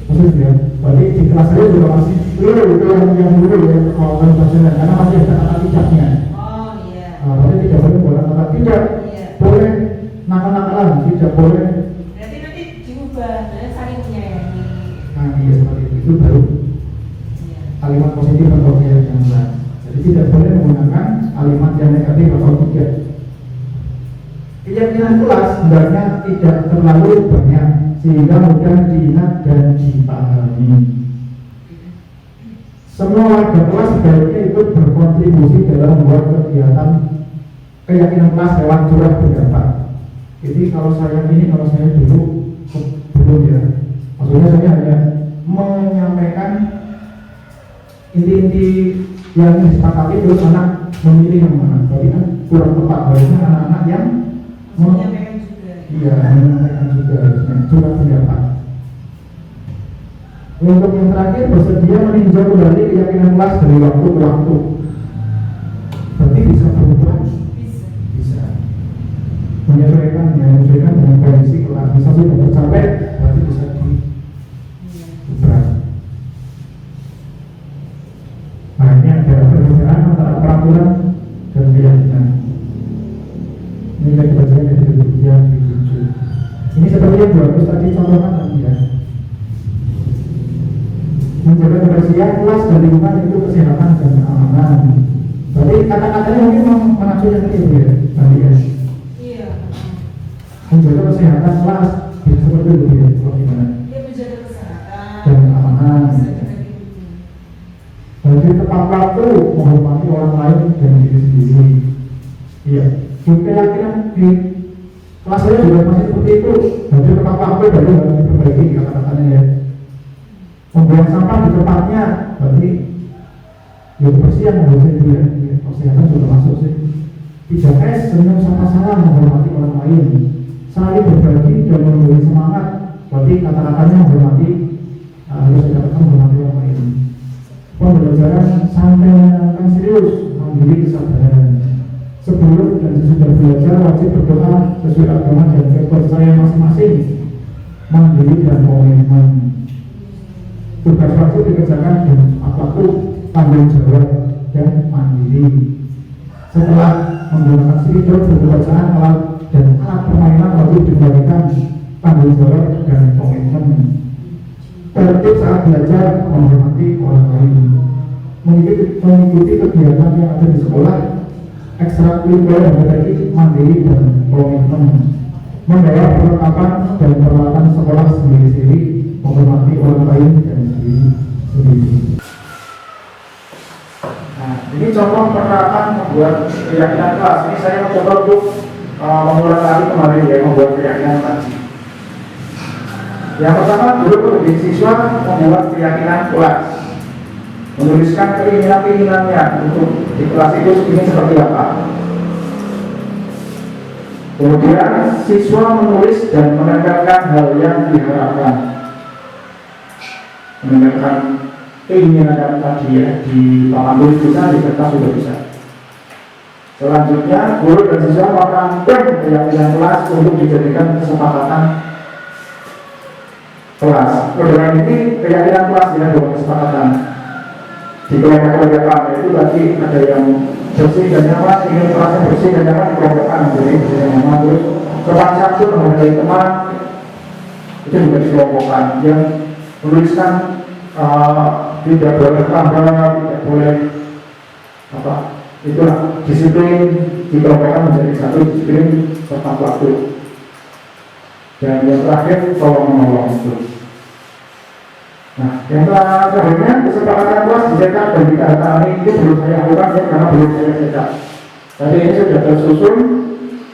positif ya. Berarti di kelas saya juga masih dulu itu yang dulu ya kalau bahasa karena masih ada kata tidaknya. Oh iya. Berarti tidak boleh boleh kata tidak, Iya. boleh nakal-nakalan, tidak boleh. Berarti nanti diubah, dan saling menyayangi. Nah iya seperti itu baru Iya. kalimat positif atau keyakinan kelas. Jadi tidak boleh menggunakan kalimat yang negatif atau tidak. Keyakinan kelas sebenarnya tidak terlalu banyak sehingga mudah diingat dan dipahami. Semua warga kelas sebaiknya ikut berkontribusi dalam membuat kegiatan keyakinan kelas lewat curah pendapat. Jadi kalau saya dulu belum ya, maksudnya saya hanya menyampaikan inti-inti yang disepakati terus anak memilih yang mana. Jadi kan kurang tepat, harusnya anak-anak yang Menyampaikan juga. iya, menyampaikan juga harusnya curah pendapat. Untuk yang terakhir, bersedia meninjau kembali keyakinan kelas dari waktu ke waktu. Berarti bisa berubah, Bisa. bisa menyesuaikan dengan kondisi kelas. Bisa sudah tercapai, berarti bisa diubah. Nah ini ada perbedaan antara peraturan dan keyakinan. Ini kita baca dari yang ditunjuk. Ini seperti yang bagus tadi contohkan tadi ya. Menjaga kebersihan kelas dan lingkungan itu kesehatan dan keamanan. Berarti kata-katanya mungkin mengacu yang itu ya tadi ya. Iya. Menjaga kesehatan kelas bisa seperti itu ya. Kalau gimana? Dia menjaga kesehatan. Dan keamanan. Bisa kita hidup. Berarti tepat waktu menghormati orang lain dan diri sendiri. Iya. Keyakinan di kelas saya juga masih seperti itu. Berarti tepat waktu baru harus diperbaiki kata-katanya ya. Membuang sampah di tempatnya, berarti ya kebersihan harusnya itu ya. Kesehatan juga masuk sih. 3S, senyum sama salam, menghormati orang lain, saling berbagi dan memberi semangat. Berarti kata-katanya menghormati, harus dikatakan menghormati orang lain. Pembelajaran santai menyenangkan serius, mandiri kesabaran. Sebelum dan sesudah belajar wajib berdoa sesuai agama dan kepercayaan masing-masing, mandiri dan komitmen. Tugas wajib dikerjakan dan waktu tanggung jawab dan mandiri. Setelah menggunakan skriptor, buku bacaan, alat dan alat permainan wajib diberikan tanggung jawab dan komitmen. Tertib saat belajar, menghormati orang lain, mengikuti kegiatan yang ada di sekolah, ekstrakurikuler memiliki mandiri dan komitmen, membawa perlengkapan dan peralatan sekolah sendiri-sendiri, menghormati orang lain dan sendiri. Nah, ini contoh penerapan membuat keyakinan kelas. Ini saya mencoba untuk mengulang lagi kemarin ya, membuat keyakinan tadi. Yang pertama, guru membimbing siswa membuat keyakinan kelas, menuliskan keinginan-keinginannya untuk di kelas itu ini seperti apa. Kemudian siswa menulis dan menempelkan hal yang diharapkan, menempelkan keinginan tadi ya di papan tulis bisa, di kertas juga bisa. Selanjutnya guru dan siswa merangkum keyakinan kelas untuk dijadikan kesepakatan kelas. Kemudian ini keyakinan kelas dengan dua kesepakatan di kelompok-kelompok itu tadi ada yang bersih dan nyaman, ingin kelasnya bersih dan nyaman di kelompokkan, jadi bersih dan nyaman. Terus sopan santun menghargai teman itu juga dikelompokkan. Yang menuliskan tidak boleh tambah, tidak boleh apa, itulah disiplin dikelompokkan menjadi satu disiplin tepat waktu. Dan yang terakhir tolong menolong itu. Nah, yang terakhirnya kesepakatan kelas dicetak dan ditandatangani itu belum saya lakukan ya, karena belum saya cetak. Tadi ini sudah tersusun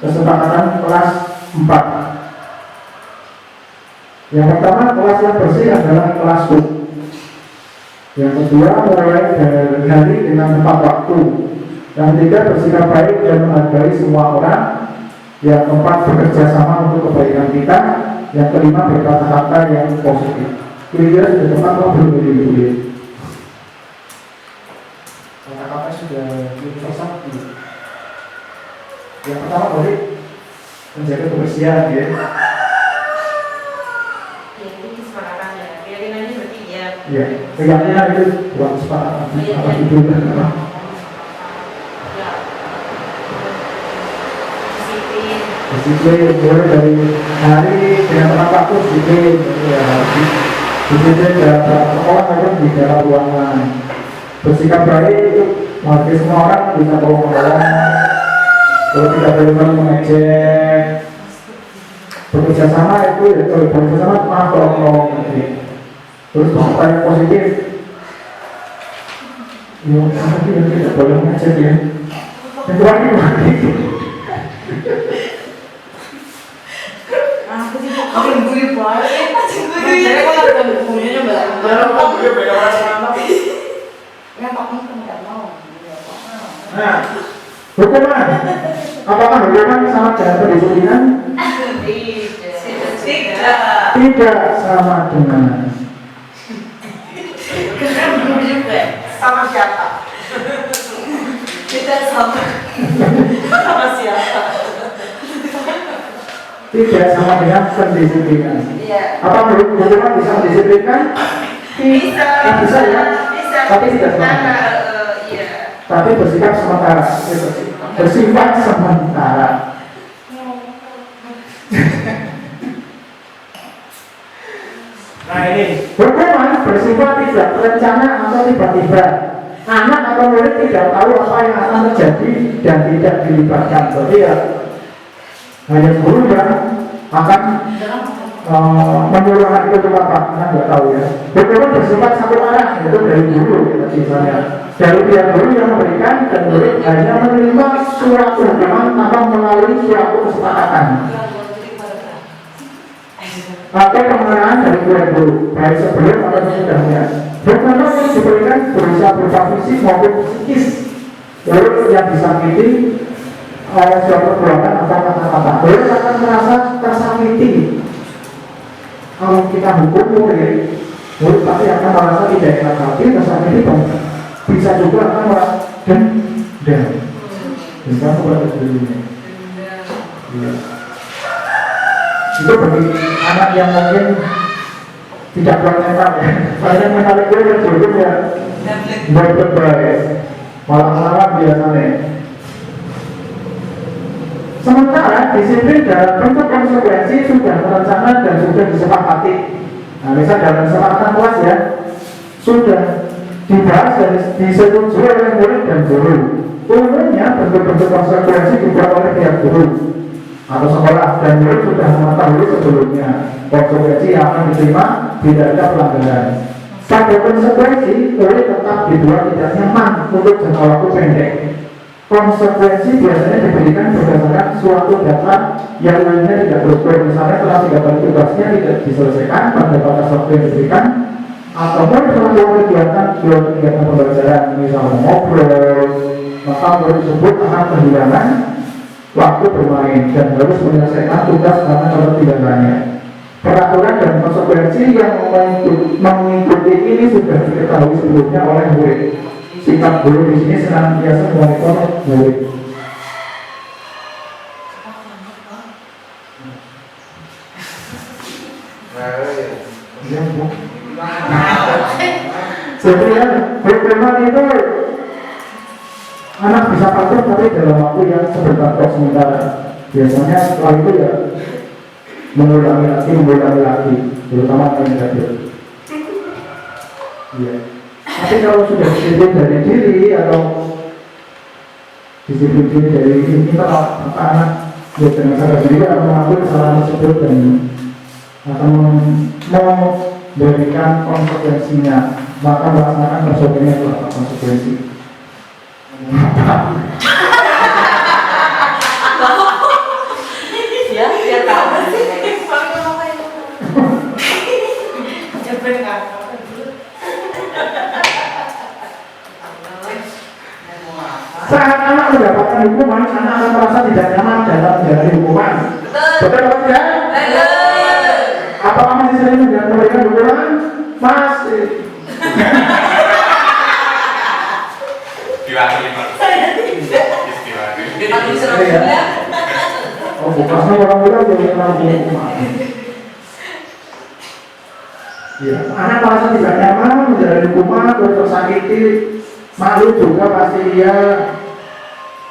kesepakatan kelas 4. Yang pertama, kelas yang bersih adalah kelas U. Yang kedua, mulai dari dengan tepat waktu. Yang ketiga, bersikap baik dan menghargai semua orang. Yang keempat, bekerja sama untuk kebaikan kita. Yang kelima, berkata-kata yang positif. Kira-kira sudah tepat atau belum ini? Kata-kata sudah diusahakan. Yang pertama, boleh menjaga kebersihan, ya. Ini kesepakatan ya. Keyakinannya berarti ya. Ya, keyakinan itu bukan kesepakatan. Apa itu? Disiplin, mulai dari hari dengan tempat waktu disiplin, ya, disiplin dalam sekolah maupun di dalam ruangan. Bersikap baik itu menghargai semua orang, bisa tolong menolong, kalau tidak boleh mengejek. Bekerja sama itu, ya, kalau bekerja sama maaf tolong menolong. Terus bersikap yang positif, ya, tidak boleh mengejek ya. Itu lagi. Jadi kalau ada bukunya mbak, Nah, hukuman. Apakah hukuman sama dengan pendisiplinan? Tidak sama dengan. sama siapa? Kita sama siapa? Tidak sama dengan pendisiplinan. Iya. Apa hukuman bisa mendisiplinkan? Bisa. Bisa ya. Bisa. Tapi tidak sama. Iya. Tapi bersikap sementara. Bersifat sementara. Nah ini hukuman bersifat tidak terencana atau tiba-tiba. Anak atau murid tidak tahu apa yang akan terjadi dan tidak dilibatkan. Jadi ya hanya guru yang akan menyuruh anak itu apa, anak nggak tahu ya. Hukuman bersifat satu arah, yaitu dari guru, misalnya dari pihak guru yang memberikan dan murid hanya menerima suatu hukuman tanpa melalui suatu kesepakatan atau pengenaan dari guru, baik sebelum atau sesudahnya. Hukuman yang diberikan berusaha berupa fisik maupun psikis, lalu yang disakiti oleh suatu perbuatan atau kata-kata, murid akan merasa tersakiti. Kalau kita hukum murid pasti akan merasa tidak enak hati, tersakiti, bisa juga akan merasa dendam. Dendam kepada gurunya. Itu bagi anak yang mungkin tidak kuat mental ya. Banyak mental itu yang cukup ya berbagai malah biasanya. Sementara disiplin dalam bentuk konsekuensi sudah terencana dan sudah disepakati. Nah, misal dalam kesepakatan kelas ya sudah dibahas dan disetujui oleh murid dan guru. Umumnya bentuk-bentuk konsekuensi dibuat oleh pihak guru atau sekolah dan murid sudah mengetahui sebelumnya konsekuensi yang akan diterima tidak ada pelanggaran. Pada konsekuensi murid tetap dibuat tidak nyaman untuk jangka waktu pendek. Konsekuensi biasanya diberikan berdasarkan suatu data yang lainnya tidak berukur. Misalnya setelah 3 kali tugasnya tidak diselesaikan pada batas waktu yang diberikan, ataupun melakukan kegiatan pembelajaran misalnya ngobrol, maka murid tersebut akan kehilangan waktu bermain dan harus menyelesaikan tugas karena ketertinggalannya. Peraturan dan konsekuensi yang mengikuti ini sudah diketahui sebelumnya oleh murid. Sikap guru di sini senantiasa memonitor murid. Sebenarnya hukuman itu anak bisa patuh tapi dalam waktu yang sebentar kok sementara. Biasanya setelah itu ya mengulangi lagi, terutama yang negatif. Iya. Tapi kalau sudah disiplin dari diri atau disiplin diri dari internal, maka anak ya dengan sadar diri akan mengakui kesalahan tersebut dan akan memberikan konsekuensinya, maka melaksanakan konsekuensinya adalah konsekuensi. Ya, dia tahu sih. Ya benar. Saat memberikan hukuman, anak akan merasa tidak nyaman dalam menjalani hukuman. Betul apa tidak? Apakah masih sering memberikan hukuman? Masih. Diwakili Pak. Iya. Oh, bukannya orang-orang yang terlalu hukuman. Ya, anak merasa tidak nyaman menjalani hukuman, tersakiti, malu juga pasti dia.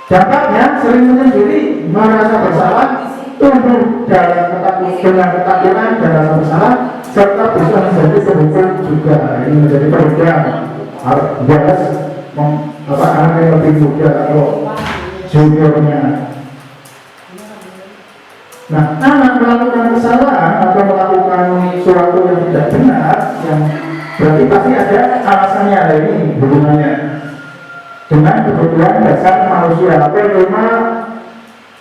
Dampaknya sering menyendiri, merasa bersalah, tumbuh dalam ketakutan dan rasa bersalah, serta bisa menjadi pemukul juga. Ini menjadi perubahan. Harus jelas anak yang lebih muda atau juniornya. Nah, anak melakukan kesalahan atau melakukan suatu yang tidak benar, yang berarti pasti ada alasannya, ada ini hubungannya dengan kebutuhan dasar manusia. Apa yang lima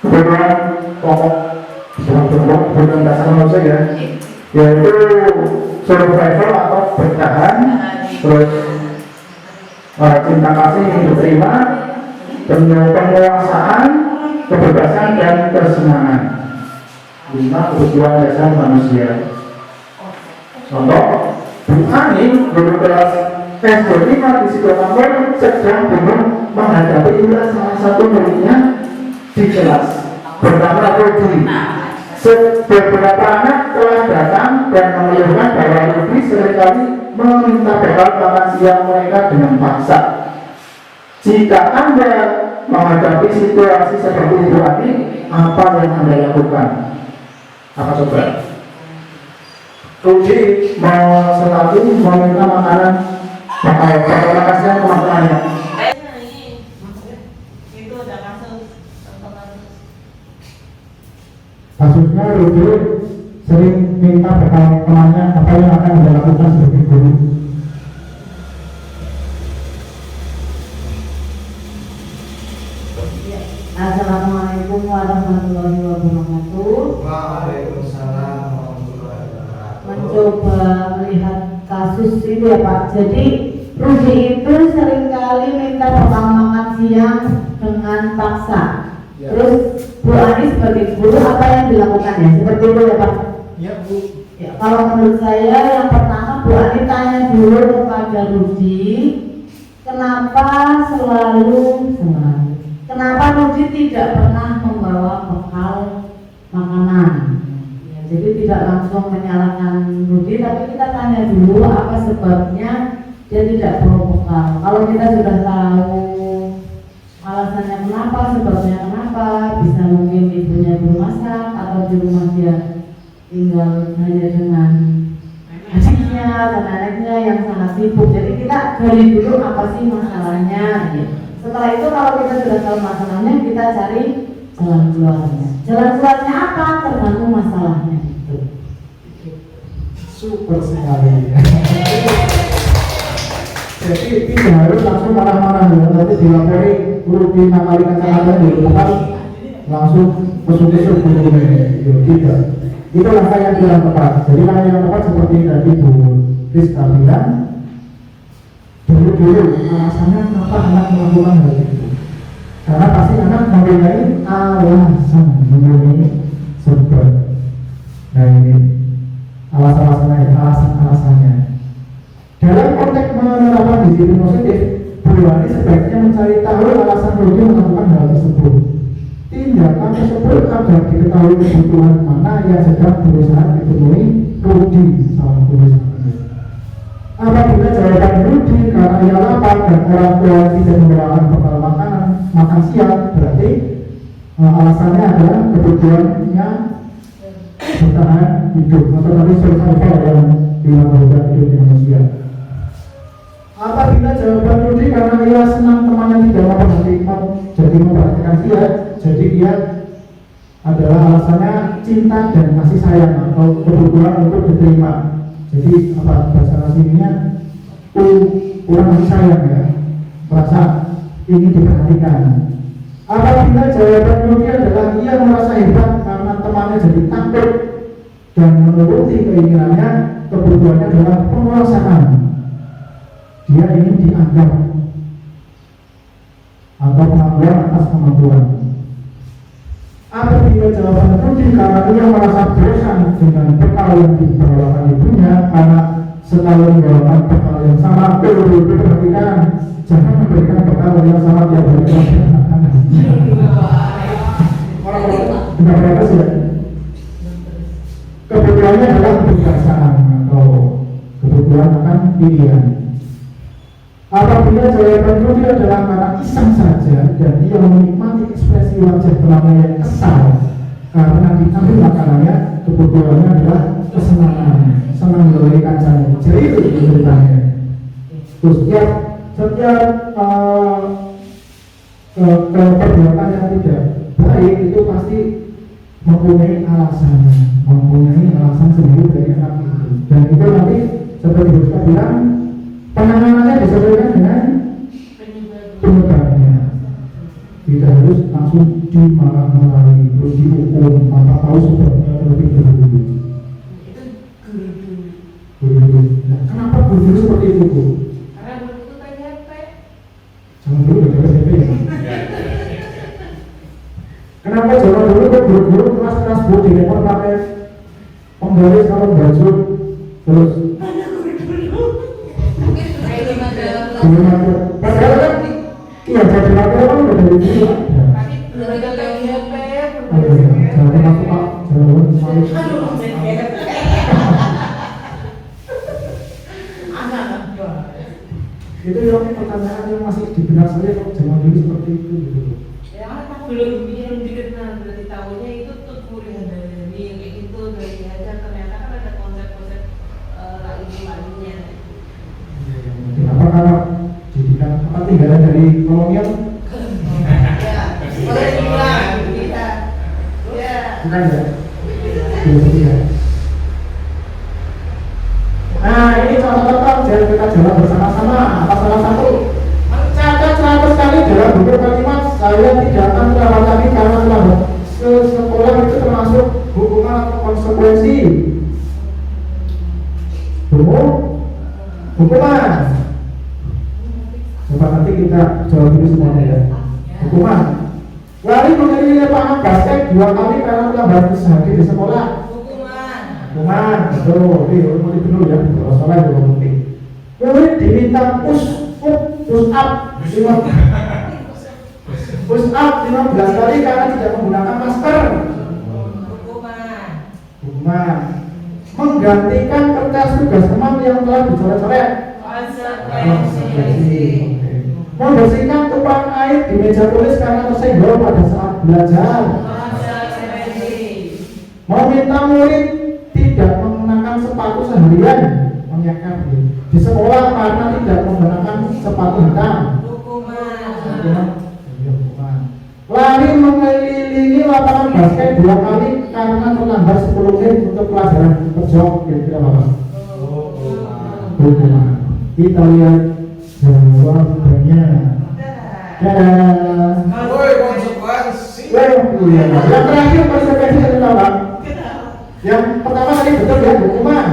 kebutuhan pokok, kebutuhan dasar manusia ya, yaitu survival atau bertahan, terus cinta kasih yang diterima, penguasaan, kebebasan dan kesenangan. 5 kebutuhan dasar manusia. Contoh, Bu Ani guru kelas SD 5 di Sidoarjo sedang bingung menghadapi ulas salah satu muridnya di kelas bernama Rudi. Beberapa anak telah datang dan mengeluhkan bahwa Rudi seringkali meminta bekal makan siang mereka dengan paksa. Jika Anda menghadapi situasi seperti Bu Ani, apa yang Anda lakukan? Apa coba? Rudi mau selalu meminta makanan makan siang teman-temannya. Itu ada kasus. Kasusnya Rudi sering minta bekal temannya, apa yang akan Anda lakukan sebagai guru? Assalamualaikum warahmatullahi wabarakatuh. Waalaikumsalam warahmatullahi wabarakatuh. Mencoba melihat kasus ini ya Pak. Jadi Rudi itu seringkali minta bekal makan siang dengan paksa. Ya. Terus Bu Ani sebagai guru apa yang dilakukan ya? Seperti itu ya Pak. Ya Bu. Ya, kalau menurut saya yang pertama Bu Ani tanya dulu kepada Rudi, kenapa Rudi tidak pernah membawa bekal makanan. Ya, jadi tidak langsung menyalahkan Rudi, tapi kita tanya dulu apa sebabnya dia tidak bawa bekal. Kalau kita sudah tahu alasannya kenapa, sebabnya kenapa, bisa mungkin ibunya belum masak atau di rumah dia tinggal hanya dengan adiknya dan neneknya yang sangat sibuk. Jadi kita gali dulu apa sih masalahnya. Ya. Setelah itu kalau kita sudah tahu masalahnya, kita cari jalan keluarnya. Jalan keluarnya apa? Tergantung masalahnya itu. Super sekali. Jadi tidak harus langsung marah-marah ya, nanti dilapori Rudi nakali kacamata di depan langsung kusuk-kusuk gitu. Tidak. Itu langkah yang kurang tepat. Jadi langkah yang tepat seperti tadi Bu Rizka bilang, dulu alasannya kenapa anak melakukan hal itu. Karena pasti anak mempunyai alasan, mempunyai sebab. Nah ini alasan-alasannya. Dalam konteks menerapkan disiplin positif, Bu Ani sebaiknya mencari tahu alasan Rudi melakukan hal tersebut. Tindakan tersebut agar diketahui kebutuhan mana yang sedang berusaha dipenuhi Rudi sama tulisannya. Apabila jawaban Rudi karena ia lapar dan orang tua tidak memberikan bekal makanan makan siang, berarti alasannya adalah kebutuhannya bertahan hidup atau tadi survival yang dilakukan hidup manusia. Apabila jawaban Rudi karena ia senang temannya tidak memperhatikan, jadi memperhatikan dia, jadi dia adalah alasannya cinta dan kasih sayang atau kebutuhan untuk diterima. Jadi apa bahasa aslinya kurang kasih sayang ya, merasa ingin diperhatikan. Apabila jawaban Rudi adalah ia merasa hebat karena temannya jadi takut dan menuruti keinginannya, kebutuhannya adalah penguasaan. Dia ingin dianggap atau pengakuan atas kemampuan. Apabila jawaban Rudi karena ia merasa bosan dengan bekal yang dibawakan ibunya karena selalu membawakan bekal yang sama, perhatikan jangan memberikan bekal yang sama tiap hari. Orang-orang tidak bagus ya. Kebutuhannya adalah kebiasaan atau kebutuhan akan pilihan. Apabila jawaban Rudi adalah karena iseng saja dan dia menikmati ekspresi wajah temannya yang kesal karena diambil makanannya, kebutuhannya adalah kesenangan, senang melalui kancanya. Jadi itu ceritanya. Terus setiap perbuatan yang tidak baik itu pasti mempunyai alasan sendiri dari anak itu. Dan itu nanti seperti Ustaz bilang, penanganannya disesuaikan dengan penyebabnya. Tidak harus langsung dimarah-marahi terus dihukum tanpa tahu sebabnya terlebih dahulu. Guru. Nah, kenapa guru seperti itu, Bu? Karena guru itu PHP. Jangan dulu ada PHP ya. Kenapa zaman dulu kok guru-guru kelas-kelas Bu direkor pakai penggaris kalau baju terus padahal kan iya jadi laki kan udah dari dulu Tapi belum ada PHP. jangan masuk Pak jangan itu yang pertanyaan yang masih di benak saya kok zaman dulu seperti itu gitu. belum dikenal, berarti tahunya itu tuh kuliah dari kayak gitu dari diajar, ternyata kan ada konsep-konsep lainnya. Kenapa karena didikan apa tinggalan dari kolonial? Ya, boleh dibilang kita. Ya. Bukan ya? Iya. Nah ini contoh-contoh biar kita jalan bersama-sama. Apa salah satu? Mencatat 100 kali dalam buku kalimat saya tidak akan merawat lagi karena terlambat. Sekolah itu termasuk hukuman atau konsekuensi. Hukuman. Coba nanti kita jawab dulu semuanya ya. Hukuman. Lari mengelilingi lapangan basket 2 kali karena terlambat hadir di sekolah. Hukuman. Betul. Ini mulai dulu ya. Kalau salah itu penting. Murid diminta push up 15 kali karena tidak menggunakan masker. Hukuman. Menggantikan kertas tugas teman yang telah dicoret-coret. Konsekuensi. Membersihkan tumpahan air di meja tulis karena tersenggol pada saat belajar. Meminta murid tidak mengenakan sepatu seharian di sekolah karena tidak menggunakan sepatu hitam. Lari mengelilingi lapangan basket 2 kali karena terlambat 10 menit untuk pelajaran berjok. Kira-kira apa? Hukuman. Kita lihat jawabannya. Woi, konsekuensi. Yang terakhir konsekuensi adalah apa? Yang pertama tadi betul ya, hukuman.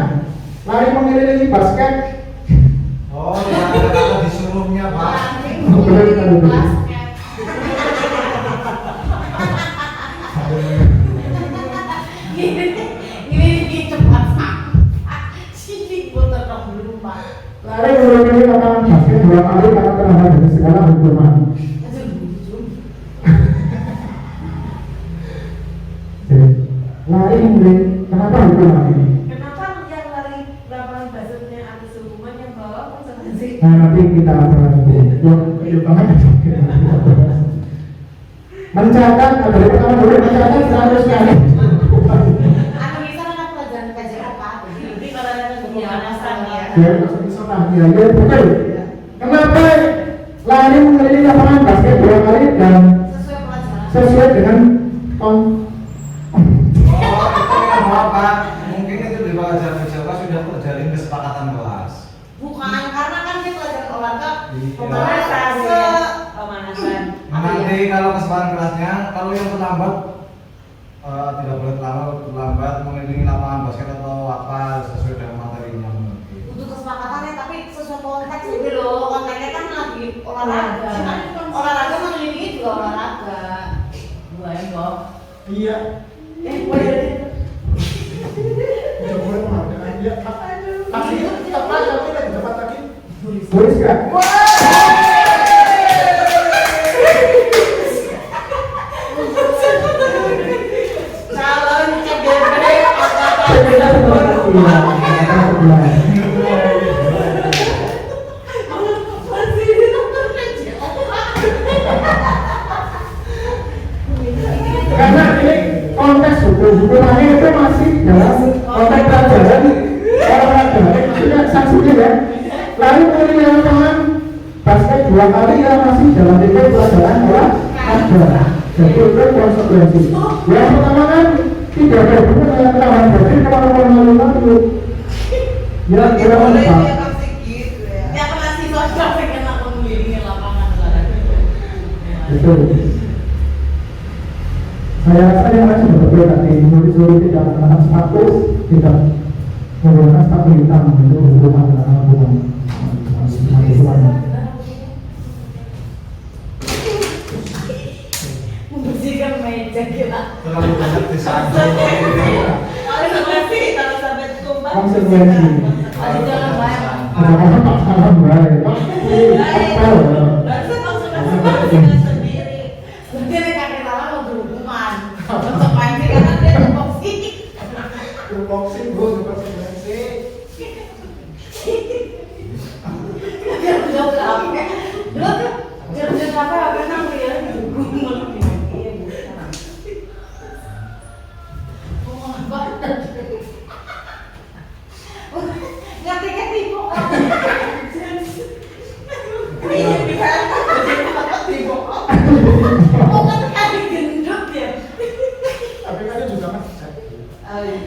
Lari mengelilingi basket. Oh, ya, kalau disuruhnya Pak. Ini cepat sih putar dulu Pak. Lari mengelilingi lapangan basket 2 kali karena terlambat dari sekolah. Hukuman. Lari mengelilingi, kenapa hukuman ini? Kenapa yang lari lapangan basketnya atas hukuman yang bawah konsekuensi? Nah nanti kita bahas mencatat dari pertama dulu mencatat 100 kali. Bisa anak pelajaran kajian apa? Jadi kalau ada pemanasan ya. Ya betul. Kenapa lari mengelilingi lapangan basket 2 kali dan Sesuai pelajaran. sesuai dengan Oh, itu yang Pak. Mungkin itu di pelajaran Jawa sudah terjalin kesepakatan kelas. Bukan, karena kan dia pelajaran olahraga Iya. pemanasan. Nanti kalau kesepakatan kelasnya, kalau yang terlambat tidak boleh terlambat mengelilingi lapangan basket atau apa sesuai dengan materinya. Untuk kesepakatannya tapi sesuai konteks gitu loh. Konteksnya kan lagi olahraga. Olahraga mengelilingi Tulis gak? Calon CBP Kita sebelah. Karena ini konteks hukumannya itu masih dalam konteks pelajaran olahraga, tidak sanksinya ya. Lalu kemudian teman basket 2 kali ya masih dalam tipe pelajaran olahraga. Jadi itu konsekuensi. Yang pertama kan tidak ada hubungan dengan kelawan batin kalau mau itu. Ya kira boleh apa? dia pasti gitu ya. Ya kena siswa traffic yang aku mengelilingi lapangan olahraga. Betul. Saya rasa yang lain sudah berbeda nanti murid-murid tidak menggunakan sepatu, tidak menggunakan sepatu hitam untuk hubungan dengan hubungan. Membersihkan meja kita. Terlalu banyak desain. Konsekuensi kalau sampai tumbang. Konsekuensi. Ada jalan lain. Karena pasangan baik, apa? Harusnya konsekuensi sendiri. Berarti dia kakek lama mau berhubungan. Untuk pancing karena dia tupoksi. Tupoksi bro, konsekuensi. Dia udah berapa? Dulu tuh dia apa kan dia berhubungan. Ngerti-ngerti kok. Ini bisa Oh kan kaki gendut ya. Tapi kan juga kan.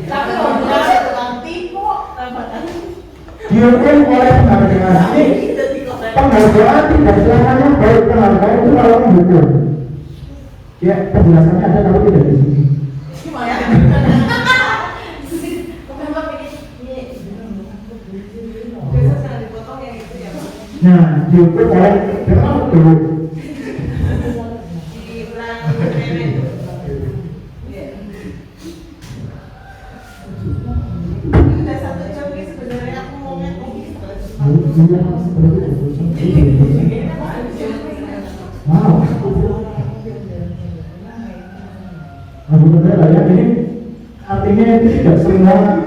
Tapi kalau dia tukang tipu, Dihukum oleh penghargaan. Penghargaan tidak selamanya baik, penghargaan itu kalau mendukung. Ya penjelasannya ada tapi tidak di sini. Nah, dihukum oleh dengan betul. Udah 1 jam nih sebenarnya aku mau ngomong gitu. Wow. Aku benar lah ya, ini artinya itu tidak semua.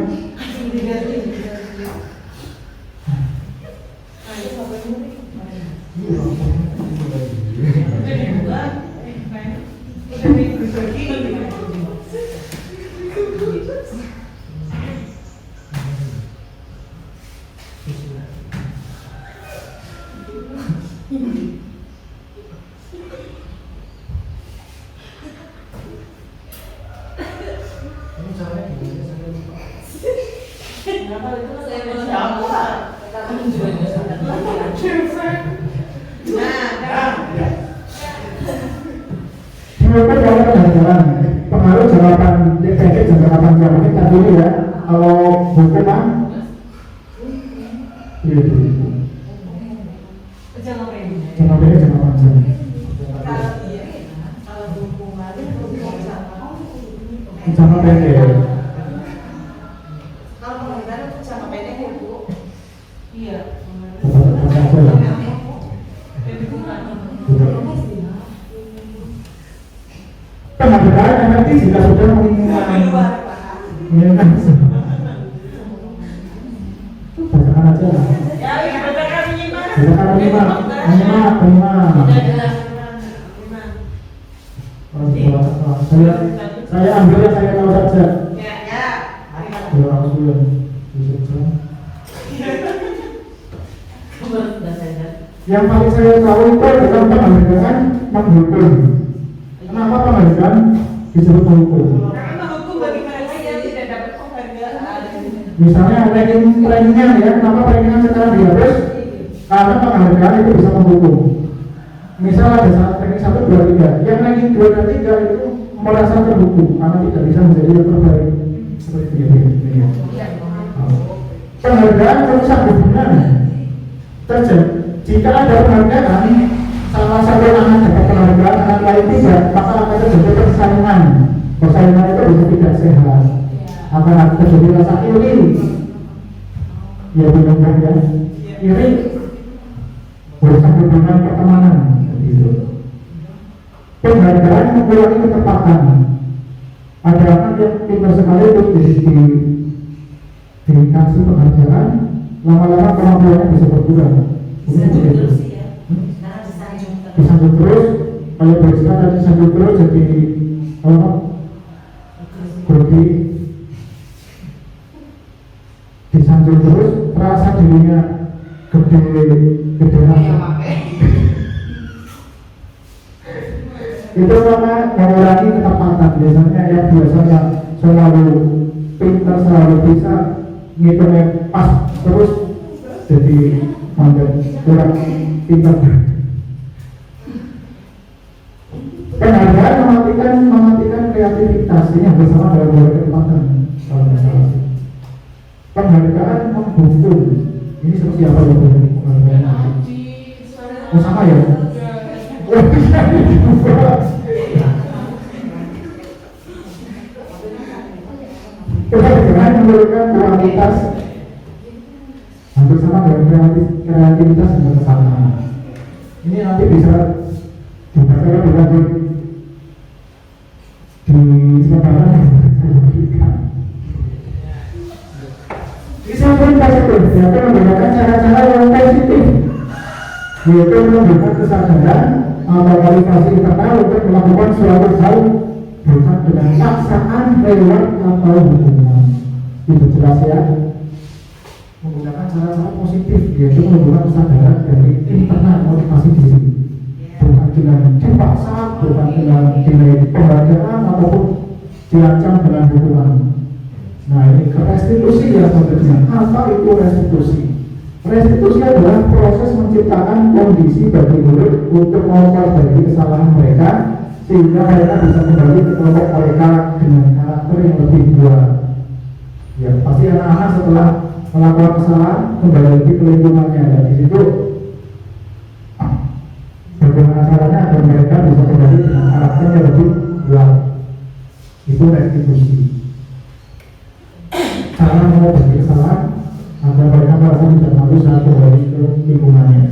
Dihukum oleh penghargaan. Pengaruh jawaban DPD jangka panjang ini tadi ya. Kalau hukuman, iya itu. Jangka pendek jangka panjang. Jangka pendek. Kalau penghargaan itu jangka pendek ya Bu. Iya. Penghargaan nanti jika sudah menginginkan bacakan aja lah. Ya, bacakan minimal. Bacakan minimal. Saya ambil yang saya tahu saja. Ya. Ya, Alhamdulillah. Yang paling saya tahu itu adalah penghargaan menghukum. Kenapa penghargaan disebut menghukum? Karena hukum bagi mereka yang tidak dapat penghargaan. Misalnya rankingan ya, kenapa rankingan sekarang dihapus? Karena penghargaan itu bisa menghukum. Misal ada ranking 1, 2, 3, yang ranking 2 dan 3 itu merasa terhukum karena tidak bisa menjadi yang terbaik. Seperti ini. Penghargaan merusak hubungan. Jika ada penghargaan, salah satu anak dapat penghargaan, anak lain tidak, maka akan terjadi persaingan. Persaingan itu bisa tidak sehat. Akan terjadi rasa iri. Ya benar ya. Iri. hubungan pertemanan gitu. Penghargaan mengurangi ketepatan. Ada anak yang pintar sekali untuk dikasih penghargaan, lama-lama kemampuannya bisa berkurang. Disanjung terus sih ya. Sekarang disanjung terus. Disanjung terus, kalau beristirahat dan disanjung terus jadi apa? Grogi. Disanjung terus, terasa dirinya gede itu karena mengurangi ketepatan. Biasanya yang biasanya selalu pintar, selalu bisa ngitungnya pas terus jadi kurang pintar. Penghargaan mematikan kreativitas. Ini hampir sama dengan dua ketepatan kalau misalnya. Penghargaan menghukum. Ini seperti apa ya penghargaan? Oh sama ya? Penghargaan memberikan kualitas hampir sama dengan kreativitas dan kesamaan. Ini nanti bisa dibaca lebih lanjut di sekarang. Bisa pun positif, yaitu menggunakan cara-cara yang positif, yaitu memberikan kesadaran atau kualifikasi internal untuk melakukan suatu hal bukan dengan paksaan, lewat atau hukuman. Itu jelas ya. Menggunakan cara-cara positif, yaitu menggunakan kesadaran dari internal motivasi diri, bukan dengan dipaksa, bukan dengan dinilai penghargaan ataupun diancam dengan hukuman. Nah ini restitusi ya sebenarnya. Apa itu restitusi? Restitusi adalah proses menciptakan kondisi bagi murid untuk memperbaiki kesalahan mereka sehingga mereka bisa kembali ke kelompok mereka dengan karakter yang lebih kuat. Ya pasti anak-anak setelah melakukan kesalahan kembali lagi ke lingkungannya, dan di situ bagaimana caranya agar mereka bisa kembali dengan karakter yang lebih kuat. Itu restitusi. Cara mengobati kesalahan agar mereka merasa tidak malu saat kembali ke lingkungannya.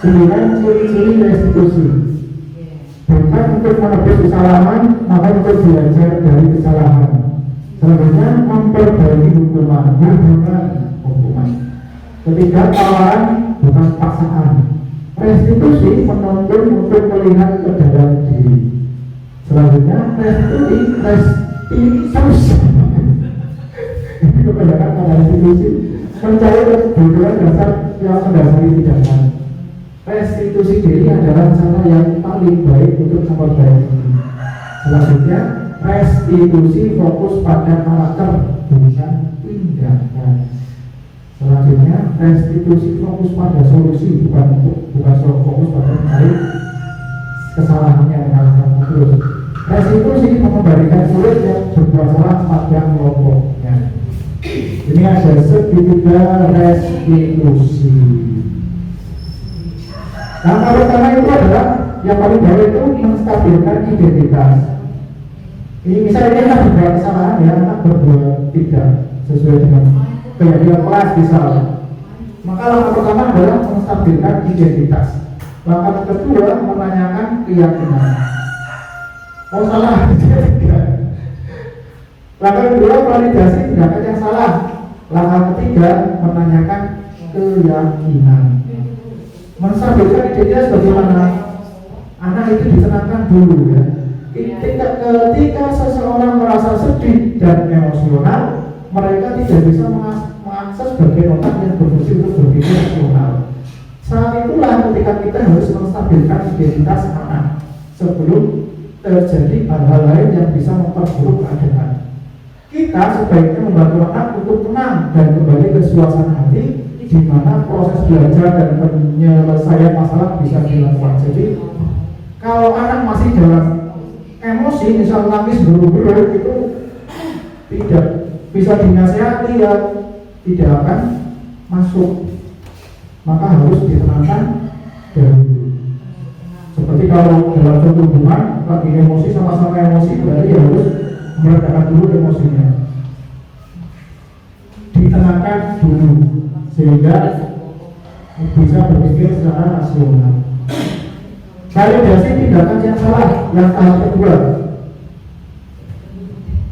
9 ciri-ciri restitusi. Bukan untuk menebus kesalahan, maka untuk belajar dari kesalahan. Selanjutnya memperbaiki hukuman. Ketiga, tawaran bukan paksaan. Restitusi menuntut untuk melihat ke dalam diri. Selanjutnya restitusi ini kebanyakan pada restitusi mencari kebutuhan dasar yang mendasari tindakan. Restitusi diri adalah cara yang paling baik untuk memperbaiki. Selanjutnya restitusi fokus pada karakter bukan tindakan. Selanjutnya restitusi fokus pada solusi bukan fokus pada mencari kesalahannya dengan terus. Restitusi mengembalikan murid yang berbuat salah pada kelompoknya. Ini ada segitiga restitusi. Langkah pertama itu adalah yang paling bawah itu menstabilkan identitas. Ini misalnya anak berbuat kesalahan, ya anak berbuat tidak sesuai dengan keyakinan kelas misalnya. Maka langkah pertama adalah menstabilkan identitas. Langkah kedua menanyakan keyakinan. Oh salah, tidak. Langkah kedua validasi tindakan yang salah. Langkah ketiga menanyakan keyakinan. Menstabilkan identitas bagaimana? Anak itu ditenangkan dulu ya. Ketika seseorang merasa sedih dan emosional, mereka tidak bisa mengakses bagian otak yang berfungsi untuk berpikir rasional. Saat itulah ketika kita harus menstabilkan identitas anak sebelum terjadi hal-hal lain yang bisa memperburuk keadaan. Kita sebaiknya membantu anak untuk tenang dan kembali ke suasana hati di mana proses belajar dan penyelesaian masalah bisa dilakukan. Jadi kalau anak masih dalam emosi, misal nangis beru-beru, itu tidak bisa dinasihati, ya tidak akan masuk. Maka harus ditenangkan dahulu. Seperti kalau dalam suatu hubungan lagi emosi, sama-sama emosi, berarti harus meredakan dulu emosinya, ditenangkan dulu sehingga bisa berpikir secara rasional. Validasi tindakan yang salah yang tahap kedua.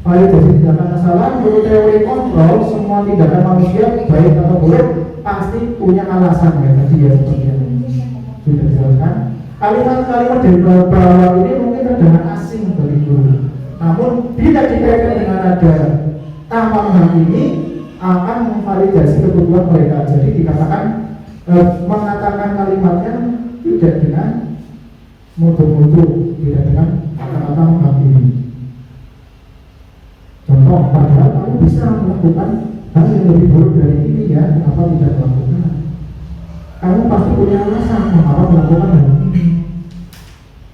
Validasi tindakan yang salah menurut teori kontrol, semua tindakan manusia baik atau buruk pasti punya alasan ya tadi ya seperti yang sudah dijelaskan. Kalimat-kalimat dari bawah ini mungkin terdengar asing bagi guru. Namun bila dikaitkan dengan ada tanpa menghakimi akan memvalidasi kebutuhan mereka. Jadi dikatakan mengatakan kalimatnya tidak dengan mutu-mutu, tidak dengan kata-kata menghakimi. Contoh, padahal kamu bisa melakukan hal yang lebih buruk dari ini ya, kenapa tidak melakukan? Kamu pasti punya alasan mengapa melakukan hal ini.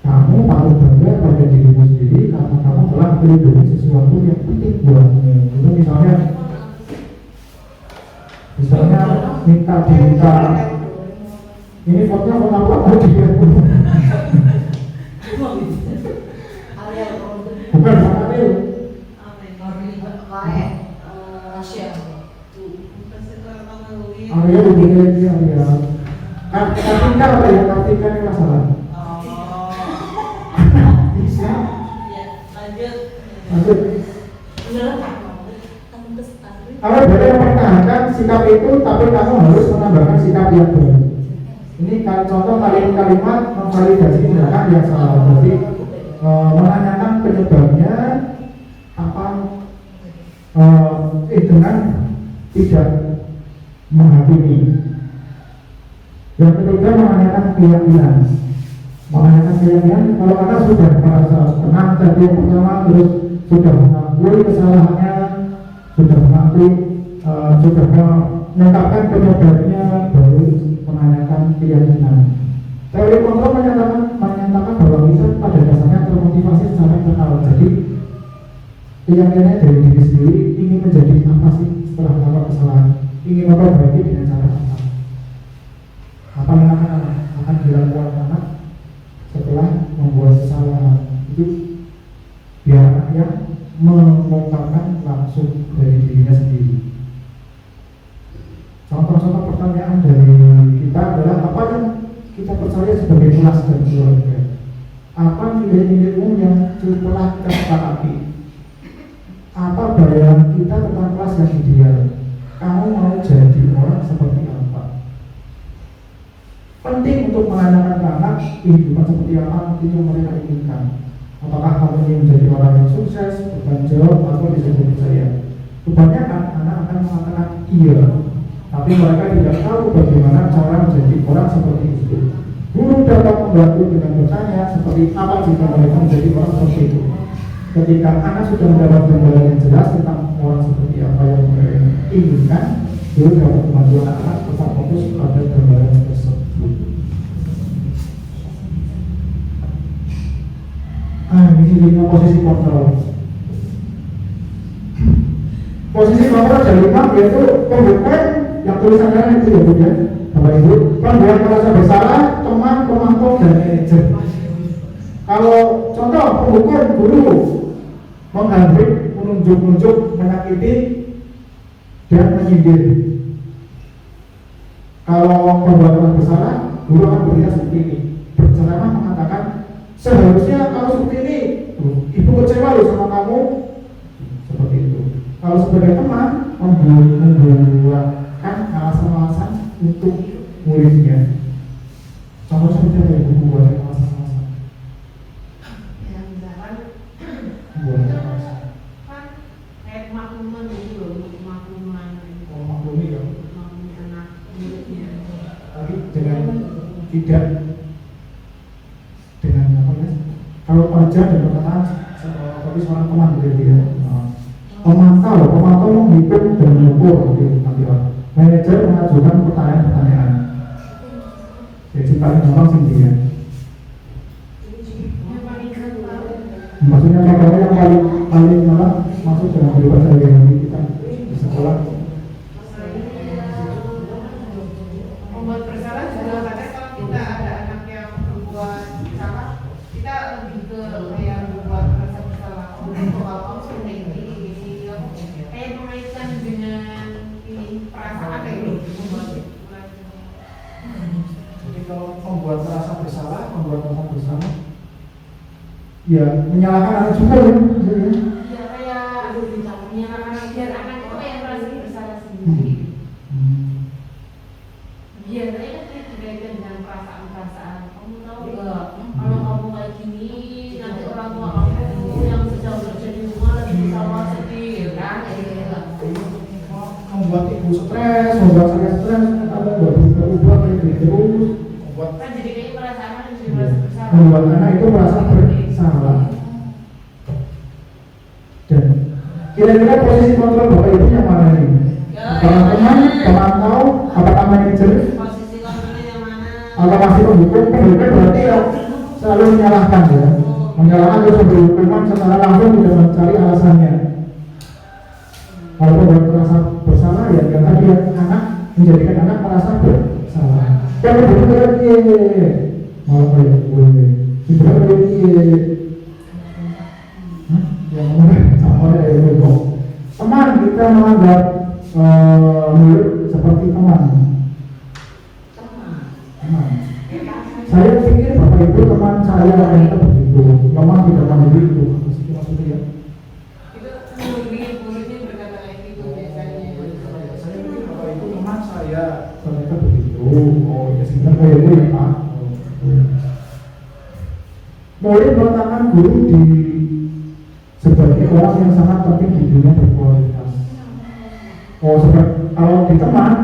Kamu patut bangga pada dirimu sendiri karena kamu telah melindungi sesuatu yang penting buatmu. Itu misalnya minta ini fotonya foto apa? Bukan Ariel. Ariel begini dia Ariel. Kartika apa ya? Kartika ini masalah. Bisa. Lanjut. Kamu boleh mempertahankan sikap itu, tapi kamu harus menambahkan sikap yang baru. Ini contoh kalimat memvalidasi tindakan yang salah. Jadi menanyakan penyebabnya apa dengan tidak menghakimi. Yang ketiga menanyakan keyakinan. Menanyakan keyakinan kalau Anda sudah merasa tenang tadi yang pertama, terus sudah mengakui kesalahannya, sudah mengakui, sudah menetapkan penyebabnya, baru menanyakan keyakinan. Teori kontrol menyatakan bahwa kita pada dasarnya termotivasi secara internal. Jadi keyakinannya dari diri sendiri ingin menjadi apa sih setelah melakukan kesalahan, ingin memperbaiki dengan cara apa yang akan dilakukan anak setelah membuat kesalahan. Itu biar yang mengungkapkan langsung dari dirinya sendiri. Contoh-contoh pertanyaan dari kita adalah apa yang kita percaya sebagai kelas dan keluarga. Apa nilai-nilaimu yang telah kita sepakati? Apa bayangan kita tentang kelas yang ideal? Kamu mau jadi orang seperti apa? Penting untuk menanyakan ke anak kehidupan seperti apa yang mereka inginkan. Apakah kamu ingin menjadi orang yang sukses, bertanggung jawab, atau bisa dipercaya? Kebanyakan anak akan mengatakan iya, tapi mereka tidak tahu bagaimana cara menjadi orang seperti itu. Guru dapat membantu dengan bertanya seperti apa jika mereka menjadi orang seperti itu. Ketika anak sudah mendapat gambaran yang jelas tentang orang seperti apa yang mereka inginkan, guru dapat membantu anak-anak tetap fokus pada gambaran tersebut. Ini 5 posisi kontrol. Posisi kontrol ada 5, yaitu pembukaan yang tulisannya itu ya Bu ya, Bapak Ibu, pembuat merasa bersalah, teman, pemantau, dan manajer. Kalau contoh pembukaan guru menghardik, menunjuk-nunjuk, menyakiti, dan menyindir. Kalau pembuat merasa bersalah, guru akan bertindak seperti ini, berceramah mengatakan seharusnya kamu seperti ini, ibu kecewa loh sama kamu, seperti itu. Kalau sebagai teman membuatkan alasan-alasan untuk muridnya. Contoh seperti apa ibu membuatkan alasan-alasan? Ya misalkan Membuatkan alasan. kan kayak makluman gitu loh, makluman. Oh maklumi ya. Maklumi anak muridnya. Tapi dengan tidak dengan apa ya? Kalau kerja dan perkataan seperti seorang teman gitu ya. Pemantau menghitung dan mengukur gitu, nanti manajer mengajukan pertanyaan-pertanyaan. Jadi paling gampang sih dia. Yang paling gampang. Maksudnya contohnya yang paling malah masuk dalam kehidupan sehari-hari kita di sekolah. Membuat bersalah juga kadang kalau kita ada anak yang berbuat salah, kita lebih ke kayak membuat rasa bersalah. Oh, kalau kamu seperti ini, kayak mengaitkan dengan ini perasaan kayak gitu. bersama. Ya menyalahkan anak juga ya. Iya kayak menyalahkan biar anak itu yang merasa bersalah sendiri. Biar aja dikaitkan dengan perasaan-perasaan. Kamu tahu nggak? Kalau kamu kayak gini, nanti orang tua kamu yang sedang bekerja di rumah lagi bersama sedih, ya kan? Membuat ibu stres, membuat saya stres, ada nggak bisa ubah kayak gitu terus, membuat Kan jadi kayak perasaan anak jadi merasa bersalah. membuat anak itu merasa bersalah. Dan kira-kira posisi kontrol bapak ibu yang mana ini? Teman-teman, pemantau, apakah manajer, Posisi kontrolnya yang mana? atau masih pendukung? Pendukung berarti ya selalu menyalahkan ya, menyalahkan terus memberi hukuman secara langsung tidak mencari alasannya. Kalau membuat merasa bersalah ya karena dia anak menjadikan anak merasa bersalah. Kalau benar malah kayak gue, tidak kayak yang mana sama ada yang ngomong. Teman kita menganggap murid seperti teman. Saya pikir bapak ibu teman saya ternyata begitu. Memang tidak mandiri itu. Maksudnya ya. Itu murid-muridnya berkata kayak gitu biasanya. Saya pikir bapak ibu teman saya ternyata begitu. Oh ya sebenarnya kayak gue ya pak. Murid meletakkan guru di sebagai orang yang sangat penting di dunia berkualitas. Oh seperti kalau di teman,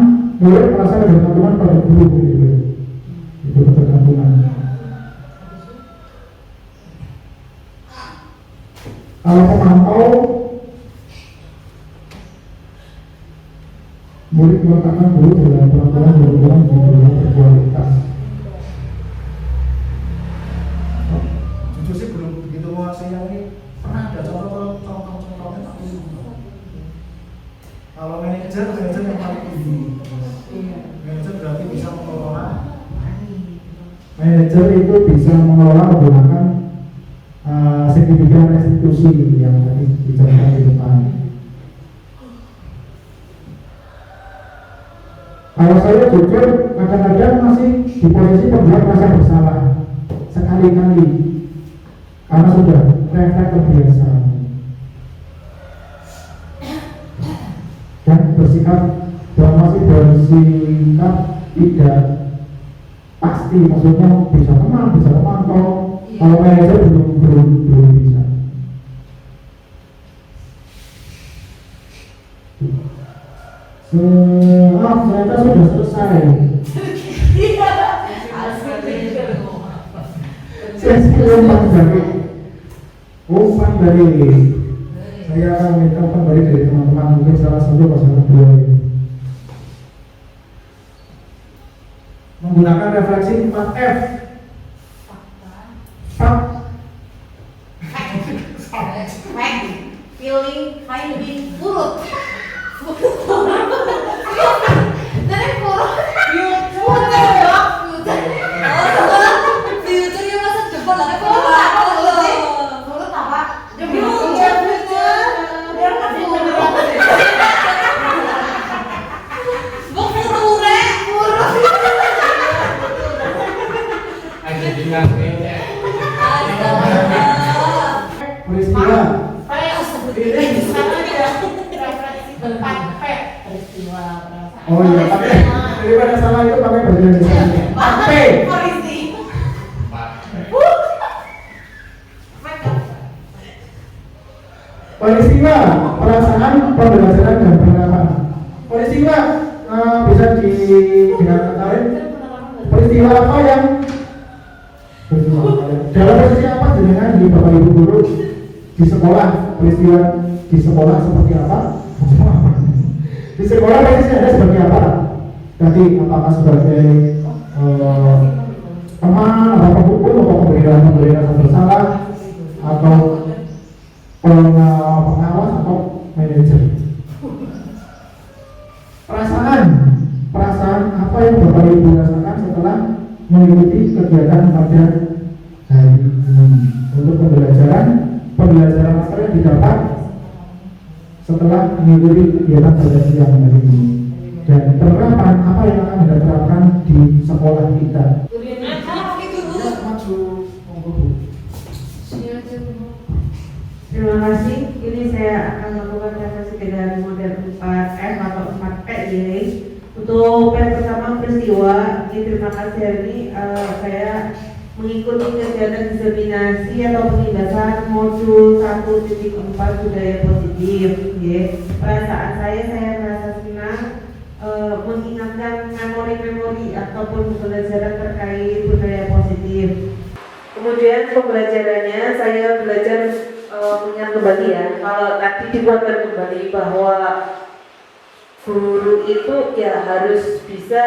murid merasa ada ketergantungan pada guru gitu. Itu ketergantungan. Kalau pemantau, murid meletakkan guru dalam peraturan guru-guru di dunia berkualitas. Jujur sih belum begitu menguasai yang ini. Pernah ada contoh-contohnya tapi kalau manajer yang paling tinggi. Manajer berarti bisa mengelola. Manajer itu bisa mengelola menggunakan signifikan restitusi yang tadi dijelaskan di depan. Kalau saya jujur kadang-kadang masih di posisi pembuat merasa bersalah sekali-kali karena sudah refleks terbiasa dan bersikap tidak pasti, maksudnya bisa teman, bisa pemantau. Kalau manajer belum bisa. Ternyata sudah selesai. Sesi umpan dari saya akan minta umpan dari teman-teman, mungkin salah satu pasangan beliau ini menggunakan refleksi 4F. Feeling, finding, purut. Dari purut. Future masa depan lah. Purut apa? Peristiwa. Oh iya, pakai daripada salah itu pakai bahasa Indonesia. Pakai. Peristiwa, perasaan, pembelajaran dan penerapan. Peristiwa bisa dengan kata lain. Peristiwa apa yang dalam posisi apa dengan di bapak ibu guru di sekolah, peristiwa di sekolah seperti apa? Di sekolah posisi ada seperti apa? Tadi apakah sebagai teman, atau hukum, atau pemberian rasa bersalah, atau pengawas, atau manajer? Perasaan apa yang bapak ibu rasakan setelah mengikuti kegiatan pada hari ini? Untuk pembelajaran materi yang didapat setelah mengikuti kegiatan pada siang hari ini, dan penerapan apa yang akan diterapkan di sekolah kita. Maju. kasih. Ini saya akan melakukan transaksi dengan model 4F atau 4P ini. Untuk pertama peristiwa, ini terima kasih hari ini saya mengikuti kegiatan diseminasi atau penindasan modul 1.4 budaya positif. Perasaan saya merasa senang mengingatkan memori-memori ataupun pembelajaran terkait budaya positif. Kemudian pembelajarannya saya belajar mengingat kembali ya. Kalau tadi dibuatkan kembali bahwa guru itu ya harus bisa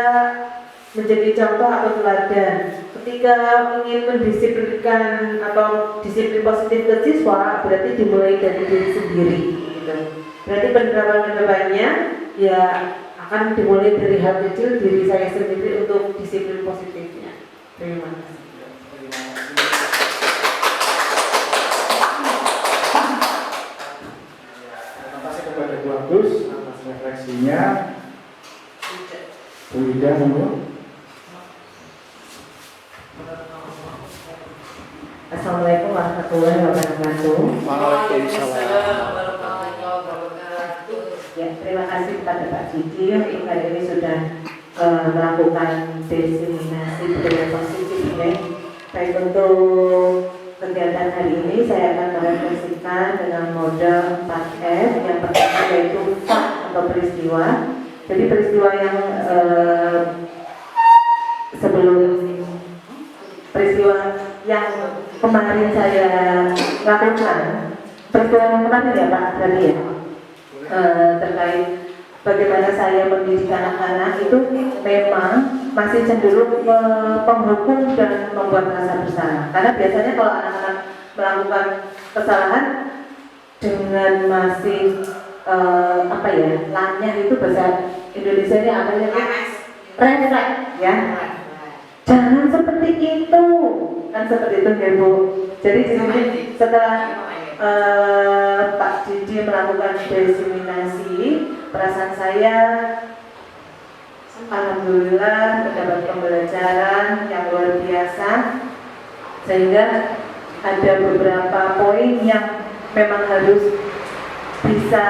menjadi contoh atau teladan. Ketika ingin mendisiplinkan atau disiplin positif ke siswa, berarti dimulai dari diri sendiri. Gitu. Berarti penerapan kedepannya ya akan dimulai dari hal kecil diri saya sendiri untuk disiplin positifnya. Terima kasih. Terima kasih kepada Bu Agus atas refleksinya. Bu Ida, monggo. Assalamualaikum warahmatullahi wabarakatuh. Waalaikumsalam. Ya, terima kasih kepada Pak Didi yang hari ini sudah melakukan diseminasi budaya positif ya. Baik, untuk kegiatan hari ini saya akan merefleksikan dengan model 4F. Yang pertama yaitu fact atau peristiwa. Jadi peristiwa yang sebelum peristiwa yang kemarin saya lakukan, peristiwa yang kemarin ya Pak tadi ya, terkait bagaimana saya mendidik anak-anak itu memang masih cenderung menghukum dan membuat rasa bersalah. Karena biasanya kalau anak-anak melakukan kesalahan dengan masih lanyah itu bahasa Indonesia-nya apa ya? Refleks ya. Jangan seperti itu, kan seperti itu ya Bu. Jadi di sini setelah Pak Didi melakukan diseminasi, perasaan saya alhamdulillah mendapat pembelajaran yang luar biasa, sehingga ada beberapa poin yang memang harus bisa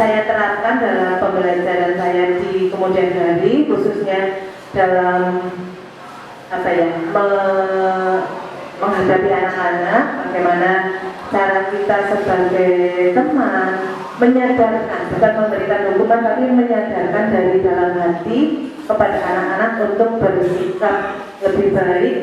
saya terapkan dalam pembelajaran saya di kemudian hari, khususnya dalam menghadapi anak-anak, bagaimana cara kita sebagai teman menyadarkan, bukan memberikan hukuman tapi menyadarkan dari dalam hati kepada anak-anak untuk bersikap lebih baik,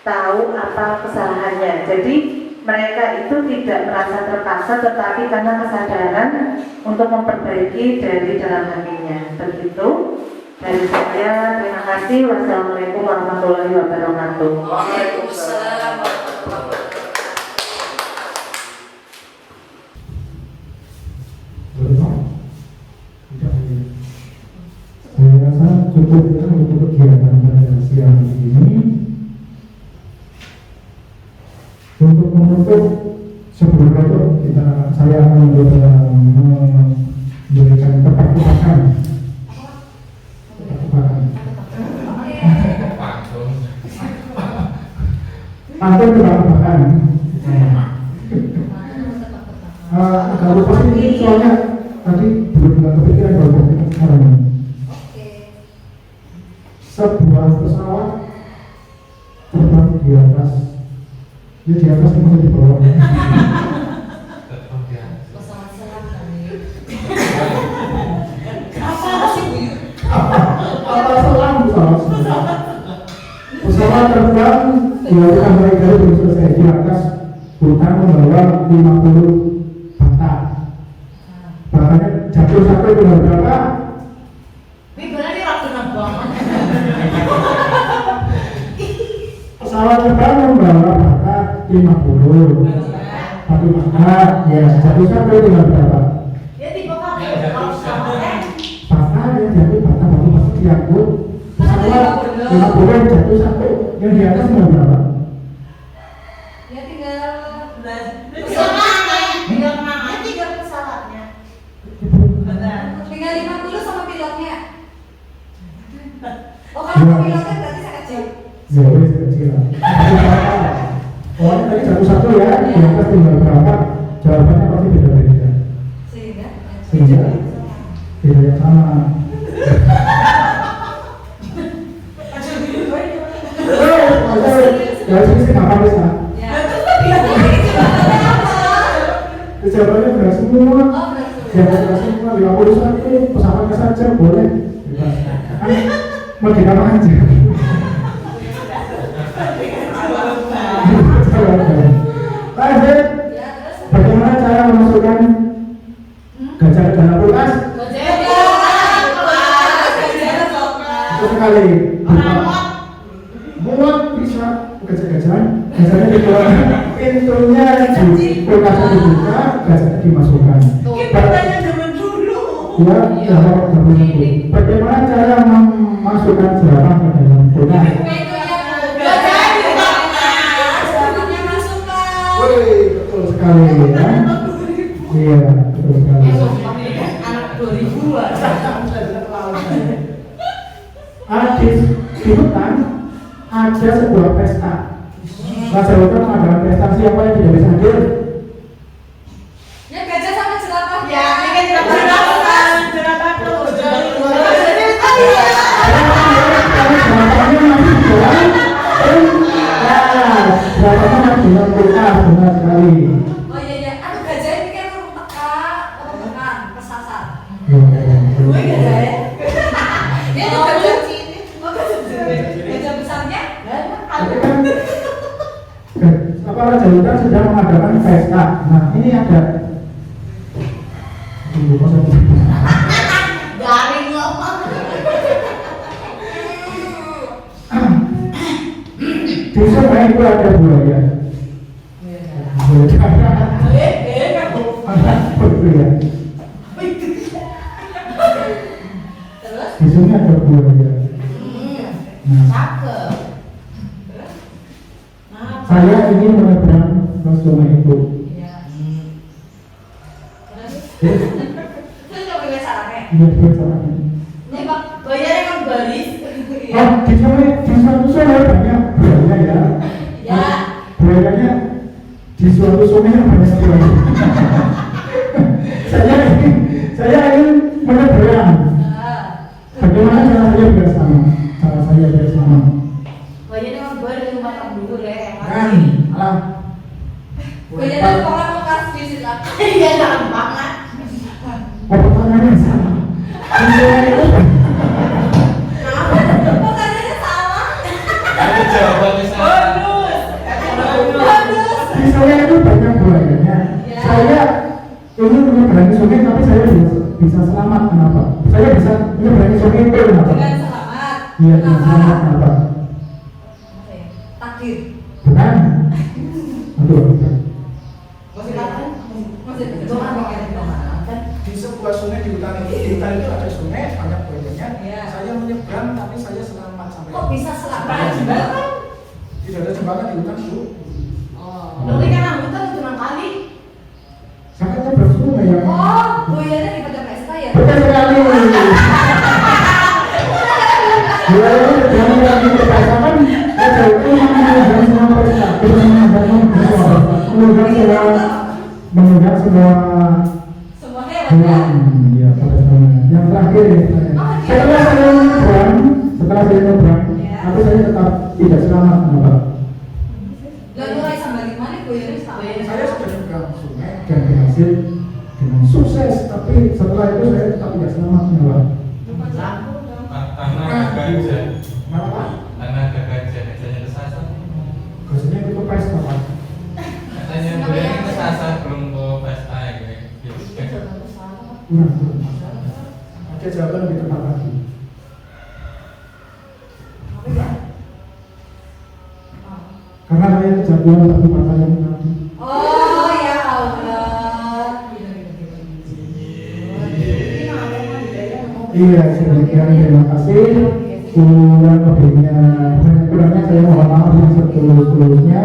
tahu apa kesalahannya. Jadi mereka itu tidak merasa terpaksa, tetapi karena kesadaran untuk memperbaiki dari dalam hatinya. Begitu dari saya, terima kasih. Wassalamualaikum warahmatullahi wabarakatuh. Waalaikumsalam warahmatullahi wabarakatuh. Saya rasa cukup ya untuk kegiatan pada siang ini. Untuk menutup sebelum itu saya akan memberikan tepat-tepakan. Pantun tepat-tepakan. Agak lupa ini soalnya tadi belum kepikiran bahwa kita sekarang ini. Sebuah pesawat terbang di atas, ya di atas kemudian di bawah. Pesawat selam kali. Apa selang pesawat terbang dilakukan mulai dari belum selesai di atas bukan membawa 50 bata. Batanya jatuh satu dengan berapa? Ini waktu nabang. Pesawat terbang membawa bata 50. Satu bata, ya jatuh satu dengan berapa? Ya tipe kamu kalau pesawat Bata yang jatuh bata diangkut. Pesawat 50 yang jatuh satu, yang di atas dengan berapa? ya tinggal pesawatnya. Tinggal mana? Ya tinggal pesawatnya. Tinggal 50 sama pilotnya. Oh kalau pilotnya berarti saya kecil. Ya wes kecil lah. Pokoknya tadi satu-satu ya, di atas tinggal berapa, jawabannya pasti beda-beda. Sehingga tidak yang sama. Ya sih nggak apa-apa bisa. Jawabannya benar semua. Jawabannya benar semua. 51 pesawatnya saja boleh. Bebas. Kan mau di kamar aja. Lanjut. Bagaimana cara memasukkan gajah ke dalam kulkas? Itu sekali. Muat bisa gajah-gajahan. Gajahnya dibuat, pintunya di kulkasnya dibuka, gajahnya dimasukkan. Ya, ya, bagaimana cara memasukkan jerapah ke dalam kulkas? Wih, betul sekali ya. Iya, betul sekali. Di hutan ada sebuah pesta. Raja hutan mengadakan pesta, siapa yang tidak bisa hadir? Jerapahnya masih dalam kulkas, benar sekali. Apa Raja Hutan sedang mengadakan pesta. Nah ini ada di sungai itu ada buaya. Buaya. Di sini ada buaya. Saya ingin menyeberang ke sungai itu. Iya, bersama. Oh, di suatu sungai banyak buaya ya. Buayanya di suatu sungai yang banyak buaya. saya ingin menyeberang. Bagaimana cara saya bersama? Cara saya bersama. Kan, alam. Oh, pertanyaannya sama. Di sungai itu banyak buayanya. Saya ingin menyeberangi sungai, tapi saya bisa selamat. Kenapa? Saya bisa menyeberangi sungai itu kenapa? Iya, dengan selamat. Kenapa? Bukan? Aduh, bukan. Di sebuah sungai di hutan itu ada sungai, banyak buayanya. Saya menyeberang, tapi saya selamat sampai. Kok bisa selamat? Tidak ada jembatan di hutan itu. Berarti kan hutan cuma kali. Sangatnya bersungai ya. Buayanya di pada pesta ya? Betul sekali. Buayanya jangan lagi berpasangan. Ada itu menunjukkan semua pesta. Menunjukkan semua hewan. Ya, pada semuanya. Yang terakhir ya. Setelah saya nyebrang, tapi saya tetap tidak selamat. Kenapa? Saya sudah nyebrang sungai dan berhasil dengan sukses, tapi setelah itu saya tetap tidak selamat. Kenapa? Karena ada gajahnya kesasar. Gajahnya itu pesta Pak. Katanya beliau kesasar belum ke pesta ya. Kurang. Ada jawaban lebih tepat lagi. Karena saya kejagoan satu kata yang tadi. Iya, demikian terima kasih. Kurang lebihnya saya mohon maaf yang setulus-tulusnya.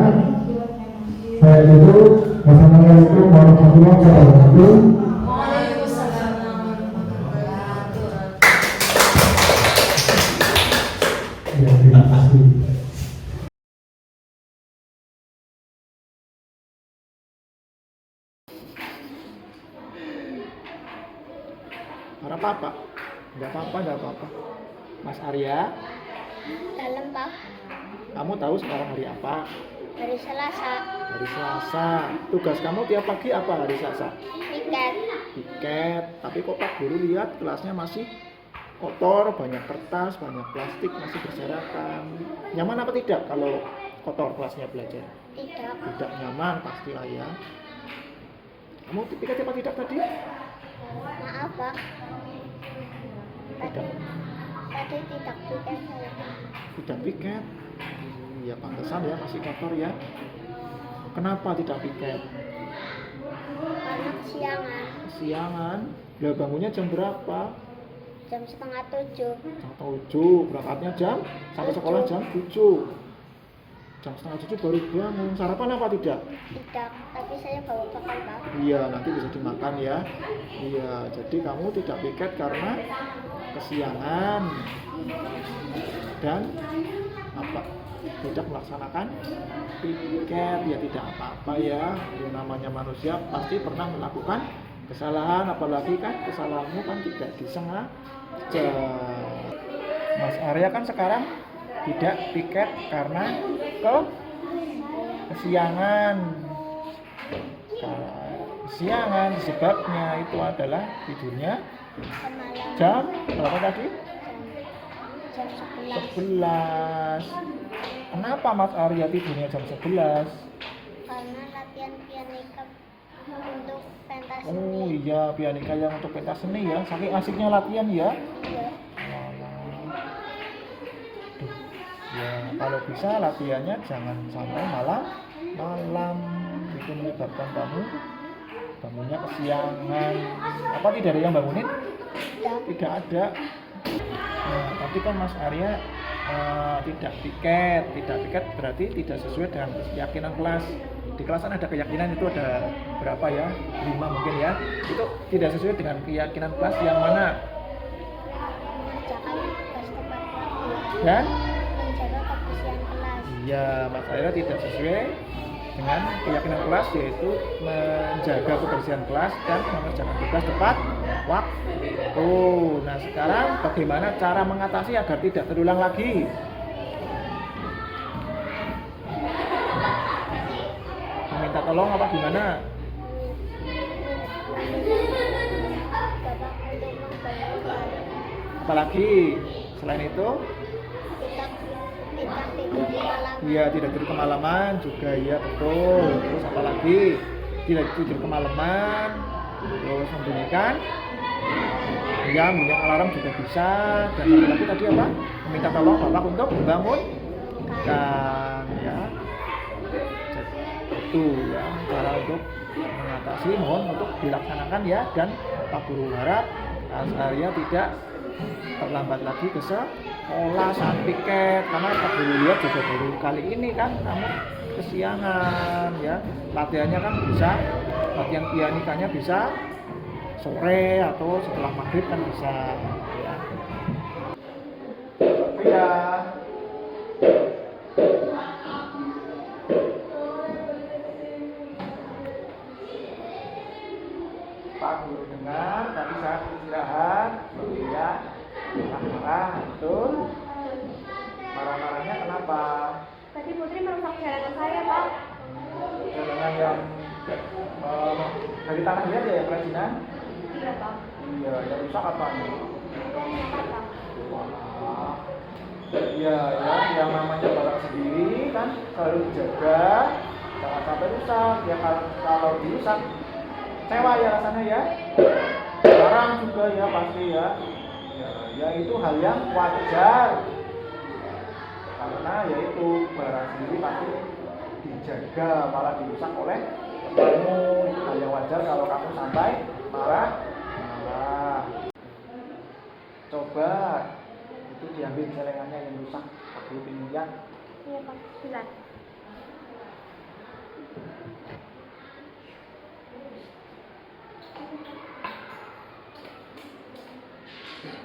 Saya tutup. Wassalamualaikum warahmatullahi wabarakatuh. apa-apa. Enggak apa-apa. Mas Arya, Dalam Pak, kamu tahu sekarang hari apa? hari Selasa, Hari Selasa. Tugas kamu tiap pagi apa hari Selasa? piket, Piket. Tapi kok Pak Guru lihat kelasnya masih kotor, banyak kertas, banyak plastik, masih berserakan. Nyaman apa tidak kalau kotor kelasnya belajar? tidak, Tidak nyaman pastilah ya. Kamu piket apa tidak tadi? maaf Pak, Tidak. tadi tidak piket saya Pak. Tidak piket. Iya pantesan ya masih kotor ya. Kenapa tidak piket? Karena kesiangan, Siangan. Lah bangunnya jam berapa? jam 6:30, Jam 7. Berangkatnya jam sampai sekolah jam 7. Jam 6:30 baru bangun. Sarapan apa tidak? tidak, tapi saya bawa bekal Pak. Iya, nanti bisa dimakan ya. Iya, jadi kamu tidak piket karena kesiangan dan apa? Tidak melaksanakan piket. Ya tidak apa-apa ya. Yang namanya manusia pasti pernah melakukan kesalahan, apalagi kan kesalahanmu kan tidak disengaja. Mas Arya kan sekarang tidak piket karena kesiangan. Kesiangan sebabnya itu adalah tidurnya Semalam jam berapa tadi? jam 11, 11. Kenapa Mas Arya tidurnya jam 11? karena latihan pianika untuk pentas Oh seni. iya, pianika yang untuk pentas seni ya. Saking asiknya latihan ya. Iya, Duh. Ya, kalau bisa latihannya jangan sampai malam. Itu menyebabkan kamu bangunnya kesiangan. Apa tidak ada yang bangunin? tidak, Tidak ada. Nah, tapi kan Mas Arya tidak piket berarti tidak sesuai dengan keyakinan kelas. Di kelas kan ada keyakinan itu ada berapa ya? 5 mungkin ya. Itu tidak sesuai dengan keyakinan kelas yang mana? mengerjakan tugas tepat waktu, Dan menjaga kebersihan kelas. iya, Mas Arya tidak sesuai dengan keyakinan kelas, yaitu menjaga kebersihan kelas dan mengerjakan tugas tepat waktu. Nah, sekarang bagaimana cara mengatasi agar tidak terulang lagi? Meminta tolong apa gimana? Bapak untuk membangun Apalagi selain itu, kita tidur di malam. iya tidak tidur kemalaman juga ya betul. Terus apalagi tidak tidur kemalaman, terus membunyikan, ya bunyi alarm juga bisa. Dan satu lagi tadi apa? Meminta tolong bapak untuk membangunkan ya. Jadi itu ya cara untuk mengatasi, mohon untuk dilaksanakan ya. Dan Pak Guru harap Mas Arya tidak terlambat lagi ke sekolah saat piket, karena Pak Guru lihat juga baru kali ini kan kamu kesiangan ya. Latihannya kan bisa, latihan pianikanya bisa sore atau setelah maghrib kan bisa ya. Iya. Pak Guru dengar tadi saat istirahat ya marah-marah, betul? Marah-marahnya kenapa? Tadi Putri merusak perjalanan saya, Pak. Perjalanan yang dari tanah liat ya kerajinan? Iya, Pak. Iya, yang rusak apa nih? Pak. Wah. Iya ya, yang namanya barang sendiri kan selalu dijaga, jangan sampai rusak. Ya kalau dirusak, kecewa ya rasanya ya. Barang juga ya pasti ya. Ya itu hal yang wajar. Karena yaitu barang sendiri pasti dijaga, malah dirusak oleh temanmu. Hal yang wajar kalau kamu sampai marah. Coba itu diambil celengannya yang rusak, pakai pinjam. Iya, Pak. Silakan.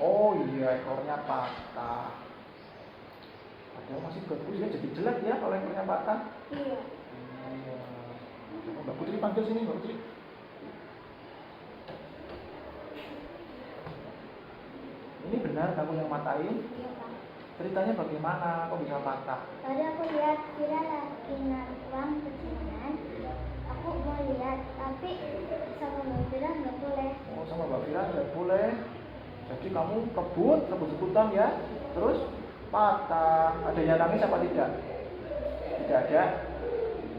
Oh iya, ekornya patah. Padahal masih bagus ya, jadi jelek ya kalau ekornya patah. Iya. Iya. Mbak Putri panggil sini, Mbak Putri. Ini benar kamu yang matain? Iya Pak. Ceritanya bagaimana kok bisa patah? Tadi aku lihat Vira lagi naruh uang ke sinian. Aku mau lihat, tapi sama Mbak Vira nggak boleh. Oh, sama Mbak Vira nggak boleh. Jadi kamu rebut-rebutan ya, terus patah. Ada yang nangis apa tidak? Tidak ada.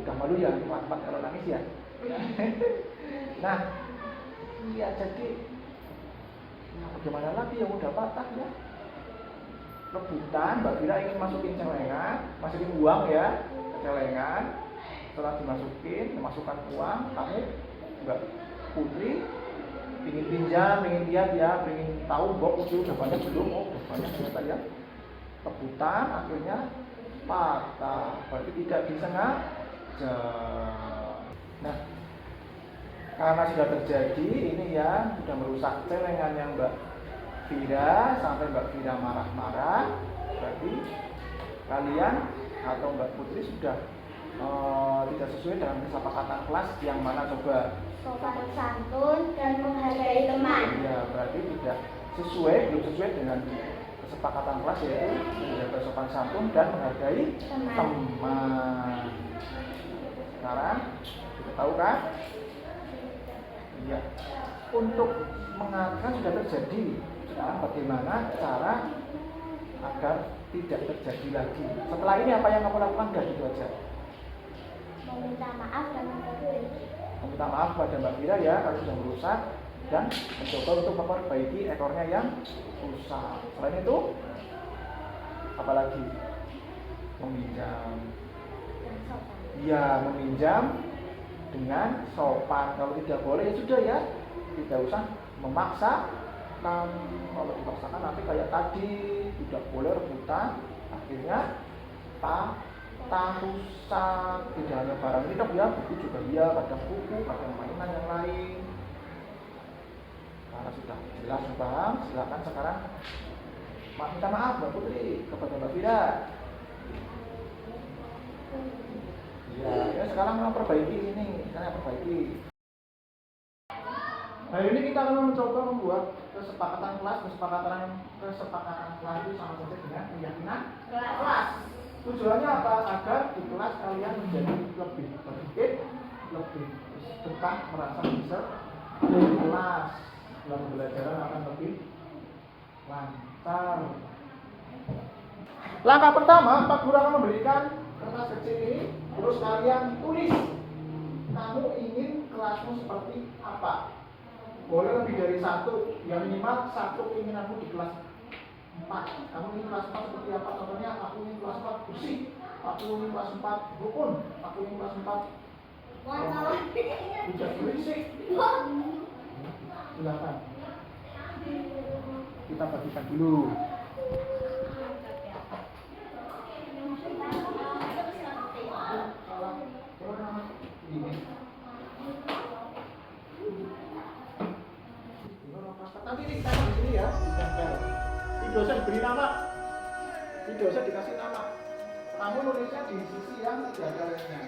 Udah malu ya, Pak kalau nangis ya. Nah, iya jadi bagaimana lagi yang udah patah ya? Rebutan, Mbak Vira ingin masukin celengan, masukin uang ya ke celengan. Setelah dimasukkan uang, kamu Mbak Putri ingin pinjam, ingin lihat ya, ingin tahu bahwa udah banyak belum? Oh, udah banyak ternyata ya. Rebutan, akhirnya patah. Berarti tidak disengaja. Nah, karena sudah terjadi ini ya, sudah merusak celengannya Mbak Vira sampai Mbak Vira marah-marah. Berarti kalian atau Mbak Putri sudah tidak sesuai dengan kesepakatan kelas yang mana coba? Sopan santun dan menghargai teman. Ya, berarti tidak sesuai, belum sesuai dengan kesepakatan kelas yaitu menjaga sopan santun dan menghargai teman. Sekarang kita tahu kan? Iya. Untuk mengatasi sudah terjadi. Sekarang bagaimana cara agar tidak terjadi lagi? Setelah ini apa yang kamu lakukan? Udah gitu aja. Meminta maaf dan memperbaiki. Meminta maaf pada Mbak Vira ya kalau sudah merusak dan mencoba untuk memperbaiki ekornya yang rusak. Selain itu, apalagi meminjam. Iya, meminjam dengan sopan. Kalau tidak boleh ya sudah ya, tidak usah memaksa. Kalau dipaksakan nanti kayak tadi tidak boleh rebutan, akhirnya patah rusak. Tidak hanya barang ini dok ya, buku juga iya, kadang buku, kadang mainan yang lain. Karena sudah jelas paham, silakan sekarang minta maaf Mbak Putri kepada Mbak Vira. Ya sekarang mau perbaiki ini, saya perbaiki. Nah ini kita akan mencoba membuat kesepakatan kelas itu sama saja dengan keyakinan kelas. Tujuannya apa? Agar di kelas kalian menjadi lebih tertib, lebih betah, merasa bisa di kelas. Dalam pembelajaran akan lebih lancar. Langkah pertama, Pak Guru akan memberikan kertas kecil ini, terus kalian tulis kamu ingin kelasmu seperti apa. Boleh lebih dari satu, ya minimal satu keinginanmu di kelas 4. Kamu ingin kelas 4 seperti apa? Contohnya, aku ingin kelas 4 bersih, aku ingin kelas 4 rukun, aku ingin kelas 4 tidak berisik. Silakan. Kita bagikan dulu. Nanti ditempel di sini ya, ditempel. Di dosen beri nama, di dosen dikasih nama. Kamu nulisnya di sisi yang tidak ada lemnya.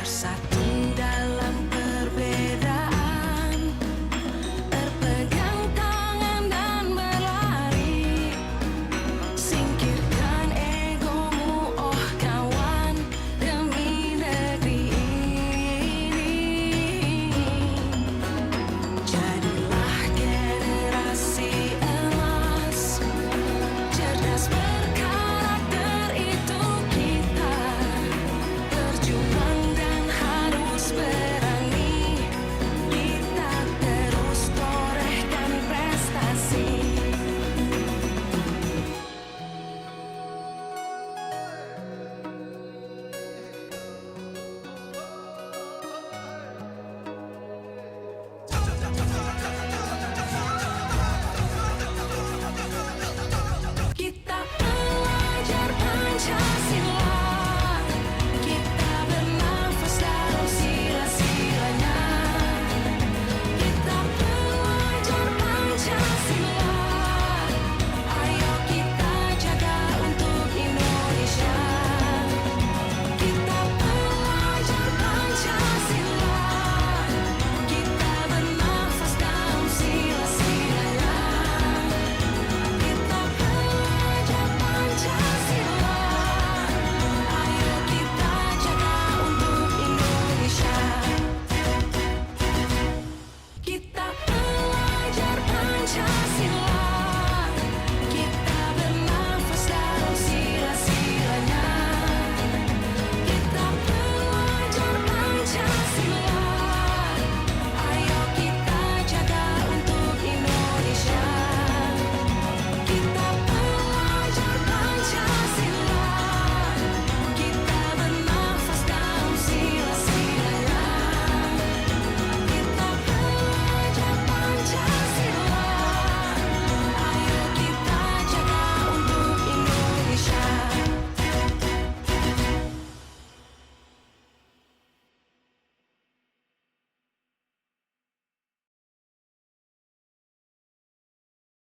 Bersatu